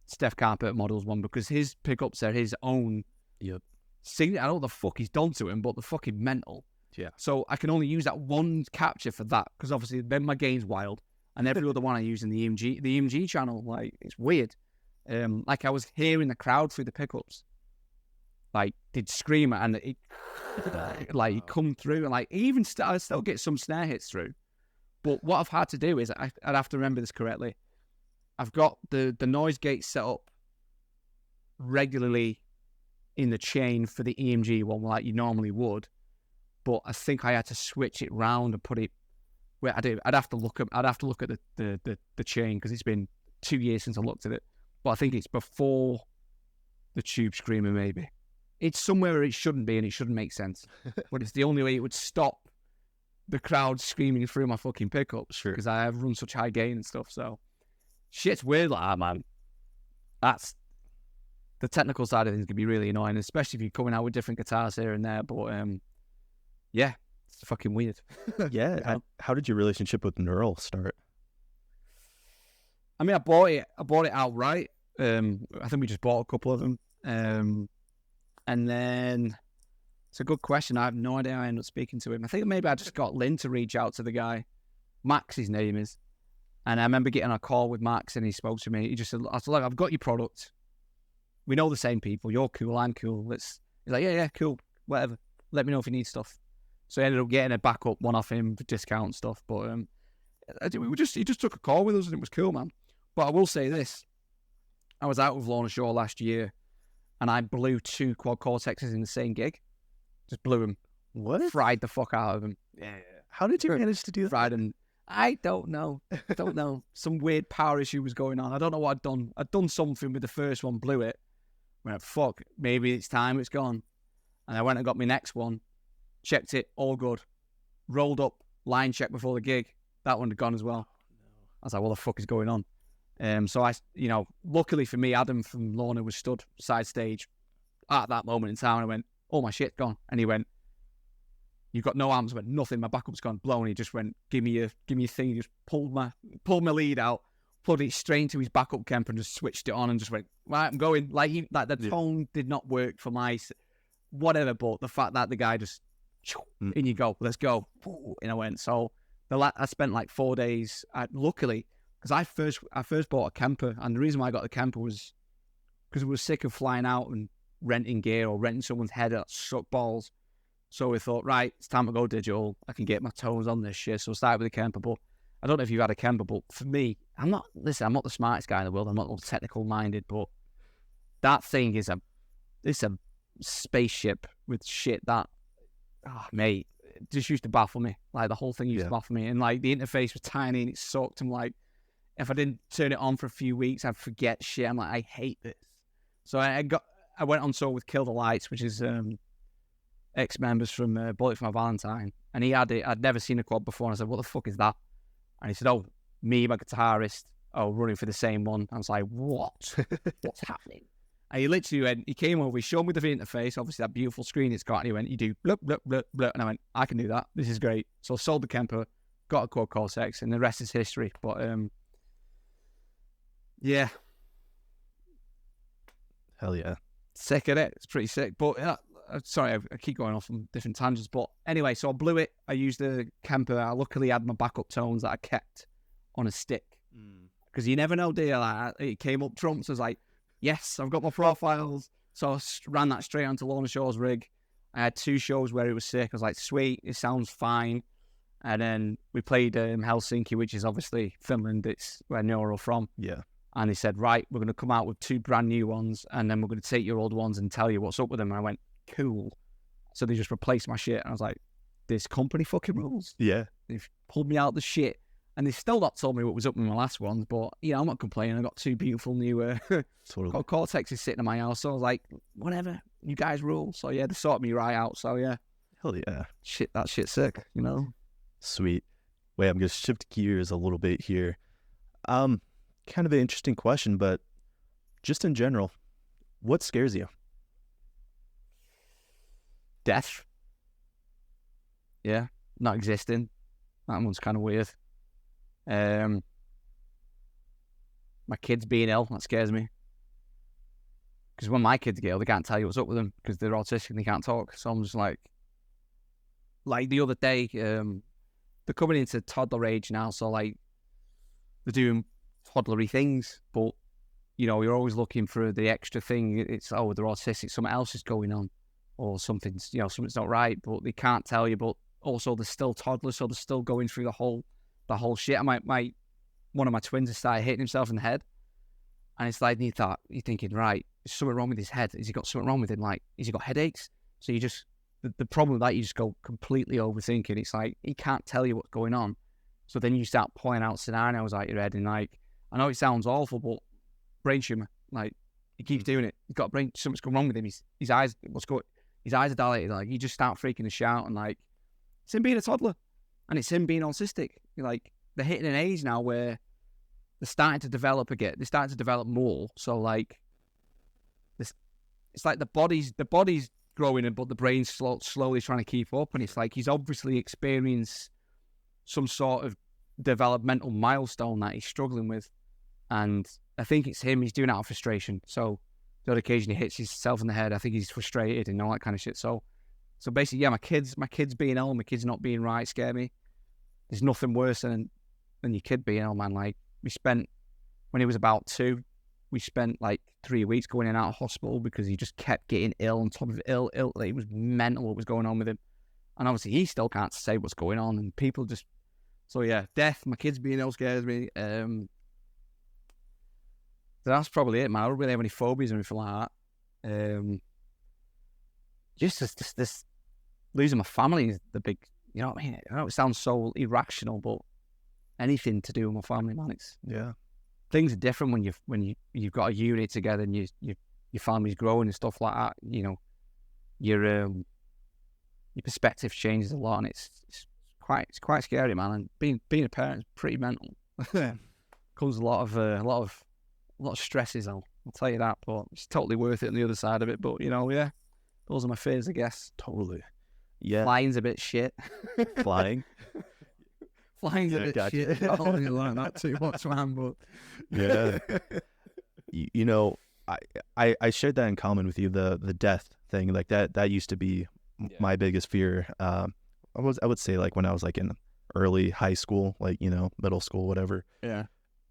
Steph Camper models one, because his pickups are his own. Yep. I don't know what the fuck he's done to him, but they're fucking mental. Yeah. So I can only use that one capture for that, because obviously then my gain's wild, and every other one I use in the EMG channel, like, it's weird. Like I was hearing the crowd through the pickups, like they'd scream and it like come through, and like I still get some snare hits through. But what I've had to do is I'd have to remember this correctly. I've got the noise gate set up regularly in the chain for the EMG one, like you normally would. But I think I had to switch it round and put it where I do. I'd have to look at the chain, because it's been 2 years since I looked at it. But I think it's before the tube screamer, maybe. It's somewhere where it shouldn't be, and it shouldn't make sense. But it's the only way it would stop the crowd screaming through my fucking pickups, because I have run such high gain and stuff. So shit's weird like that, man. That's the technical side of things can be really annoying, especially if you're coming out with different guitars here and there. But yeah, it's fucking weird. Yeah. You know? How did your relationship with Neural start? I mean, I bought it outright. I think we just bought a couple of them. And then it's a good question. I have no idea how I ended up speaking to him. I think maybe I just got Lynn to reach out to the guy. Max, his name is. And I remember getting a call with Max, and he spoke to me. He just said, I said, look, I've got your product. We know the same people. You're cool, I'm cool. He's like, yeah, cool, whatever. Let me know if you need stuff. So I ended up getting a backup one off him for discount and stuff. But he just took a call with us, and it was cool, man. But I will say this. I was out with Lorna Shaw last year, and I blew 2 Quad Cortexes in the same gig. Just blew them. What? Fried the fuck out of them. Yeah. How did you manage to do that? Fried them. I don't know. Some weird power issue was going on. I don't know what I'd done. I'd done something with the first one, blew it. Went, fuck, maybe it's time, it's gone. And I went and got my next one, checked it, all good. Rolled up, line check before the gig. That one had gone as well. I was like, what the fuck is going on? So I, luckily for me, Adam from Lorna was stood side stage at that moment in time. And I went, oh, my shit, gone. And he went, you've got no arms. I went, nothing. My backup's gone, blown. He just went, give me your thing. He just pulled my lead out, plugged it straight into his backup Kemper and just switched it on and just went, right, I'm going. Like the tone did not work for my whatever, but the fact that the guy just, in you go, let's go. And I went. So I spent like 4 days. Luckily, because I first bought a Kemper, and the reason why I got the Kemper was because I was sick of flying out and renting gear or renting someone's head that sucked balls. So we thought, right, it's time to go digital. I can get my toes on this shit. So I started with a Kemper, but I don't know if you've had a Kemper, but for me, I'm not the smartest guy in the world. I'm not all technical minded, but that thing is it's a spaceship with shit that, mate, it just used to baffle me. Like the whole thing used to baffle me. And like the interface was tiny and it sucked. I'm like, if I didn't turn it on for a few weeks, I'd forget shit. I'm like, I hate this. So I went on tour with Kill the Lights, which is ex-members from Bullet for My Valentine. And he had it. I'd never seen a quad before. And I said, what the fuck is that? And he said, oh, me, my guitarist, running for the same one. I was like, what? What's happening? And he literally went, he came over, he showed me the interface, obviously that beautiful screen it's got, and he went, you do blup, blup, blup, blup. And I went, I can do that. This is great. So I sold the Kemper, got a quad Cortex, and the rest is history. But, yeah. Hell yeah. Sick of it. It's pretty sick. But, sorry, I keep going off on different tangents. But anyway, so I blew it. I used the Kemper. I luckily had my backup tones that I kept on a stick. Because you never know, do you? Like, it came up trumps. I was like, yes, I've got my profiles. So I ran that straight onto Lorna Shaw's rig. I had 2 shows where it was sick. I was like, sweet, it sounds fine. And then we played Helsinki, which is obviously Finland. It's where Neuro from. Yeah. And they said, right, we're going to come out with 2 brand new ones, and then we're going to take your old ones and tell you what's up with them. And I went, cool. So they just replaced my shit. And I was like, this company fucking rules. Yeah. They've pulled me out the shit. And they still not told me what was up with my last ones, but, I'm not complaining. I got 2 beautiful new Cortexes sitting in my house. So I was like, whatever, you guys rule. So yeah, they sorted me right out. So yeah. Hell yeah. Shit, that shit's sick, Sweet. Wait, I'm going to shift gears a little bit here. Kind of an interesting question, but just in general, what scares you? Death. Yeah, not existing. That one's kind of weird. My kids being ill, that scares me. Because when my kids get ill, they can't tell you what's up with them because they're autistic and they can't talk. So I'm just like the other day, they're coming into toddler age now. So like they're doing toddlery things, but you're always looking for the extra thing. It's, they're autistic, something else is going on or something's not right, but they can't tell you. But also they're still toddlers, so they're still going through the whole shit. One of my twins has started hitting himself in the head, and it's like you're thinking, right, is something wrong with his head? Has he got something wrong with him? Like, has he got headaches? So you just the problem with that, you just go completely overthinking. It's like he can't tell you what's going on, so then you start pointing out scenarios out your head, and like, I know it sounds awful, but brain tumor. Like, he keeps doing it. He's got something's going wrong with him. His eyes, his eyes are dilated. Like, you just start freaking the shout, and like, it's him being a toddler, and it's him being autistic. Like, they're hitting an age now where they're starting to develop again. They're starting to develop more. So like, it's like the body's growing, but the brain's slowly trying to keep up. And it's like he's obviously experienced some sort of developmental milestone that he's struggling with. And I think it's him. He's doing it out of frustration. So the other occasion he hits himself in the head. I think he's frustrated and all that kind of shit. So basically, yeah, my kids being ill, my kids not being right scare me. There's nothing worse than your kid being ill, man. Like, when he was about 2, we spent like 3 weeks going in and out of hospital because he just kept getting ill on top of ill. Like, it was mental what was going on with him. And obviously he still can't say what's going on, and people just, so yeah, death, my kids being ill scares me. That's probably it, man. I don't really have any phobias or anything like that. Just this losing my family is the big, you know what I mean? I know it sounds so irrational, but anything to do with my family, man. It's things are different when you've got a unit together and your family's growing and stuff like that. You know, your perspective changes a lot, and it's quite scary, man. And being a parent is pretty mental. Comes a lot of stresses. I'll tell you that, but it's totally worth it on the other side of it. But you know, yeah, those are my fears, I guess. Totally. Yeah. Flying's a bit shit. Flying? Flying's a bit shit. I don't really learn that too much, man. But yeah, you know, I shared that in common with you. The death thing, like that used to be my biggest fear. I would say like when I was like in early high school, like, you know, middle school, whatever. Yeah.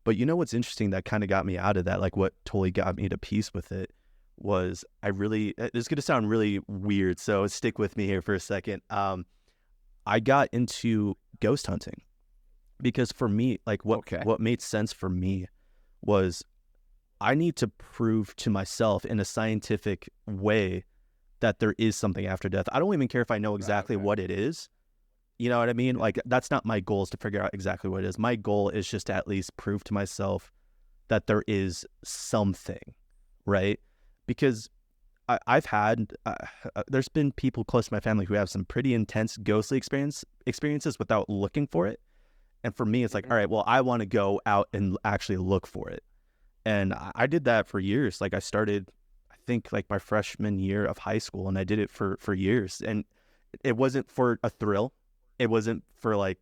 But you know what's interesting that kind of got me out of that, like what totally got me to peace with it, was this is going to sound really weird, so stick with me here for a second. I got into ghost hunting because for me, like what made sense for me was I need to prove to myself in a scientific way that there is something after death. I don't even care if I know exactly what it is. You know what I mean? Like, that's not my goal, is to figure out exactly what it is. My goal is just to at least prove to myself that there is something, right? Because I've had, there's been people close to my family who have some pretty intense ghostly experiences without looking for it. And for me, it's like, all right, well, I want to go out and actually look for it. And I did that for years. Like, I started, I think, like my freshman year of high school, and I did it for years. And it wasn't for a thrill. It wasn't for like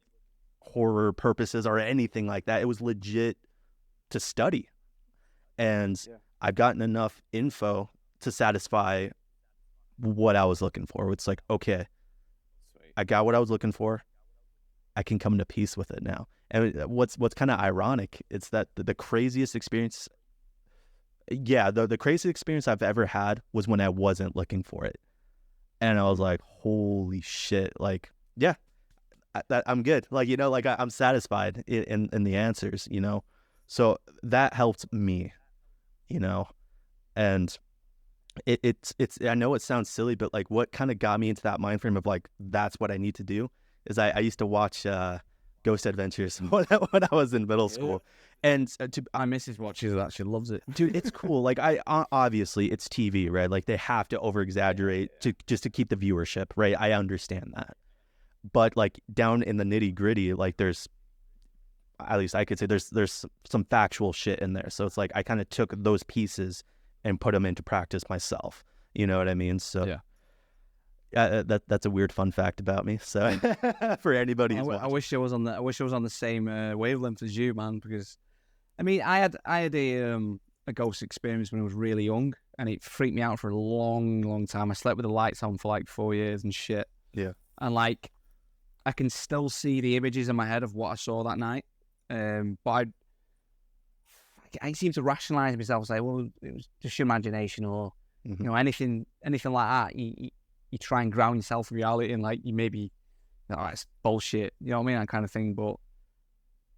horror purposes or anything like that. It was legit to study. And I've gotten enough info to satisfy what I was looking for. It's like, okay, I got what I was looking for. I can come to peace with it now. And what's kind of ironic, it's that the craziest experience, the craziest experience I've ever had was when I wasn't looking for it. And I was like, holy shit, like, yeah, I'm good. Like, you know, like I'm satisfied in the answers, you know? So that helped me, you know? And it's I know it sounds silly, but like what kind of got me into that mind frame of like, that's what I need to do is I used to watch Ghost Adventures when I was in middle school. And my missus watches that. She loves it. Dude, it's cool. Like, obviously it's TV, right? Like they have to over exaggerate just to keep the viewership, right? I understand that. But like down in the nitty gritty, like there's, at least I could say there's some factual shit in there. So it's like I kind of took those pieces and put them into practice myself. You know what I mean? So that's a weird fun fact about me. So for anybody who's I wish I was on the same wavelength as you, man. Because I mean, I had a ghost experience when I was really young, and it freaked me out for a long time. I slept with the lights on for like 4 years and shit. Yeah, and like, I can still see the images in my head of what I saw that night. But I seem to rationalize myself, say, well, it was just your imagination, or you know, anything like that. You try and ground yourself in reality, and like you maybe, it's bullshit. You know what I mean? That kind of thing. But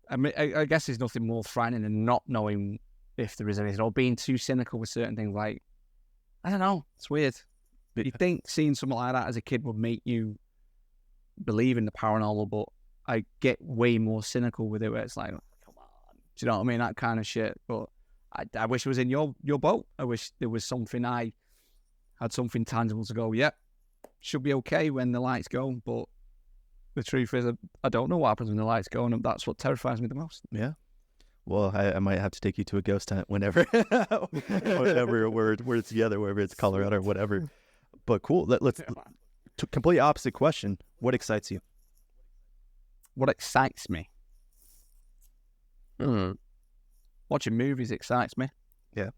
I mean, I guess there's nothing more frightening than not knowing if there is anything, or being too cynical with certain things. Like, I don't know. It's weird. But you think seeing something like that as a kid would make you believe in the paranormal, but I get way more cynical with it, where it's like, come on, do you know what I mean? That kind of shit. But I wish it was in your boat. I wish there was something, I had something tangible to go, should be okay when the lights go. But the truth is, I don't know what happens when the lights go, and that's what terrifies me the most. Yeah. Well, I might have to take you to a ghost hunt whenever we're together, whether it's Colorado or whatever. But cool. Let's complete opposite question. What excites you? What excites me? Watching movies excites me. Yeah.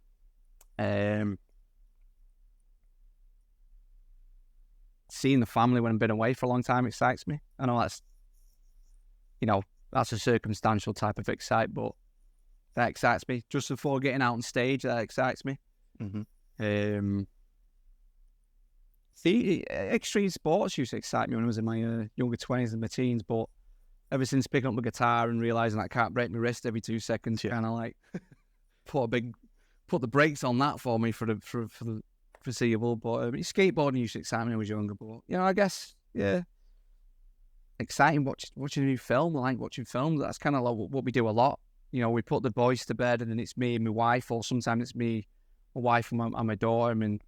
Seeing the family when I've been away for a long time excites me. I know that's, that's a circumstantial type of excite, but that excites me. Just before getting out on stage, that excites me. Extreme sports used to excite me when I was in my younger 20s and my teens, but ever since picking up the guitar and realising I can't break my wrist every 2 seconds, kind of like put the brakes on that for me for the foreseeable. But skateboarding used to excite me when I was younger, but I guess exciting watching a new film. I like watching films. That's kind of like what we do a lot. You know, we put the boys to bed, and then it's me and my wife, or sometimes it's me, my wife, and my daughter, and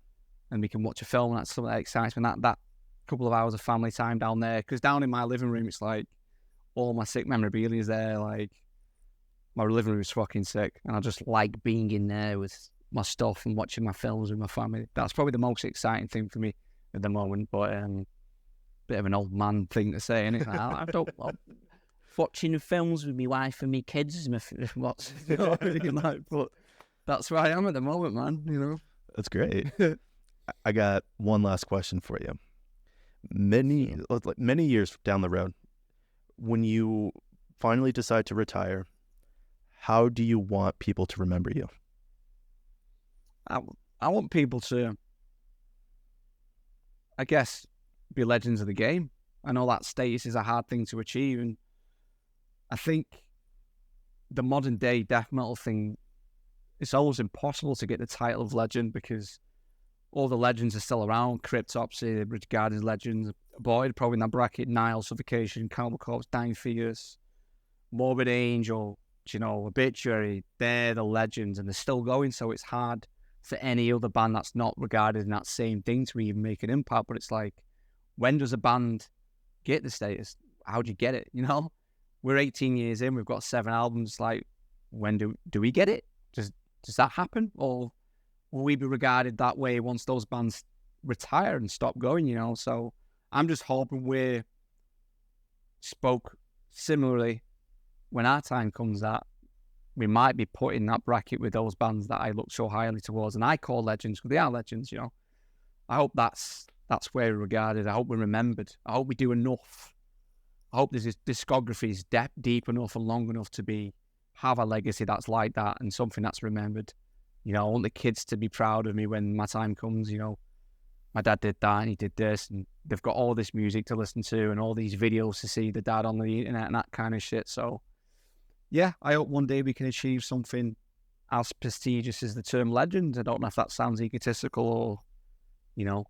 we can watch a film. And that's something that excites me. That couple of hours of family time down there, because down in my living room, it's like all my sick memorabilia is there. Like, my living room is fucking sick, and I just like being in there with my stuff and watching my films with my family. That's probably the most exciting thing for me at the moment. But bit of an old man thing to say, innit? I don't. Watching films with my wife and my kids is what's like, but that's where I am at the moment, man. You know, that's great. I got one last question for you. Many years down the road, when you finally decide to retire, how do you want people to remember you? I want people to, I guess, be legends of the game. I know that status is a hard thing to achieve, and I think the modern day death metal thing, it's always impossible to get the title of legend, because all the legends are still around. Cryptopsy, regarded as legends. Boyd, probably in that bracket. Nile, Suffocation, Cannibal Corpse, Dying Fetus, Morbid Angel, you know, Obituary. They're the legends, and they're still going, so it's hard for any other band that's not regarded in that same thing to even make an impact. But it's like, when does a band get the status? How do you get it, you know? We're 18 years in, we've got 7 albums. Like, when do we get it? Does that happen? Or will we be regarded that way once those bands retire and stop going, you know? So I'm just hoping we're spoke similarly when our time comes, that we might be put in that bracket with those bands that I look so highly towards and I call legends, because they are legends, you know? I hope that's where we're regarded. I hope we're remembered. I hope we do enough. I hope this discography is deep enough and long enough to have a legacy that's like that and something that's remembered. You know, I want the kids to be proud of me when my time comes. You know, my dad did that and he did this, and they've got all this music to listen to and all these videos to see the dad on the internet and that kind of shit. So, yeah, I hope one day we can achieve something as prestigious as the term legend. I don't know if that sounds egotistical or, you know,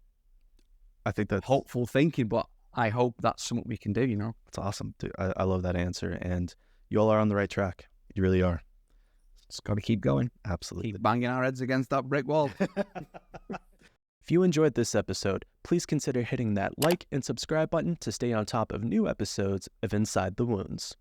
I think that's hopeful thinking, but I hope that's something we can do, you know? It's awesome. Dude, I love that answer. And you all are on the right track. You really are. Just got to keep going. Absolutely. Keep banging our heads against that brick wall. If you enjoyed this episode, please consider hitting that like and subscribe button to stay on top of new episodes of Inside the Wounds.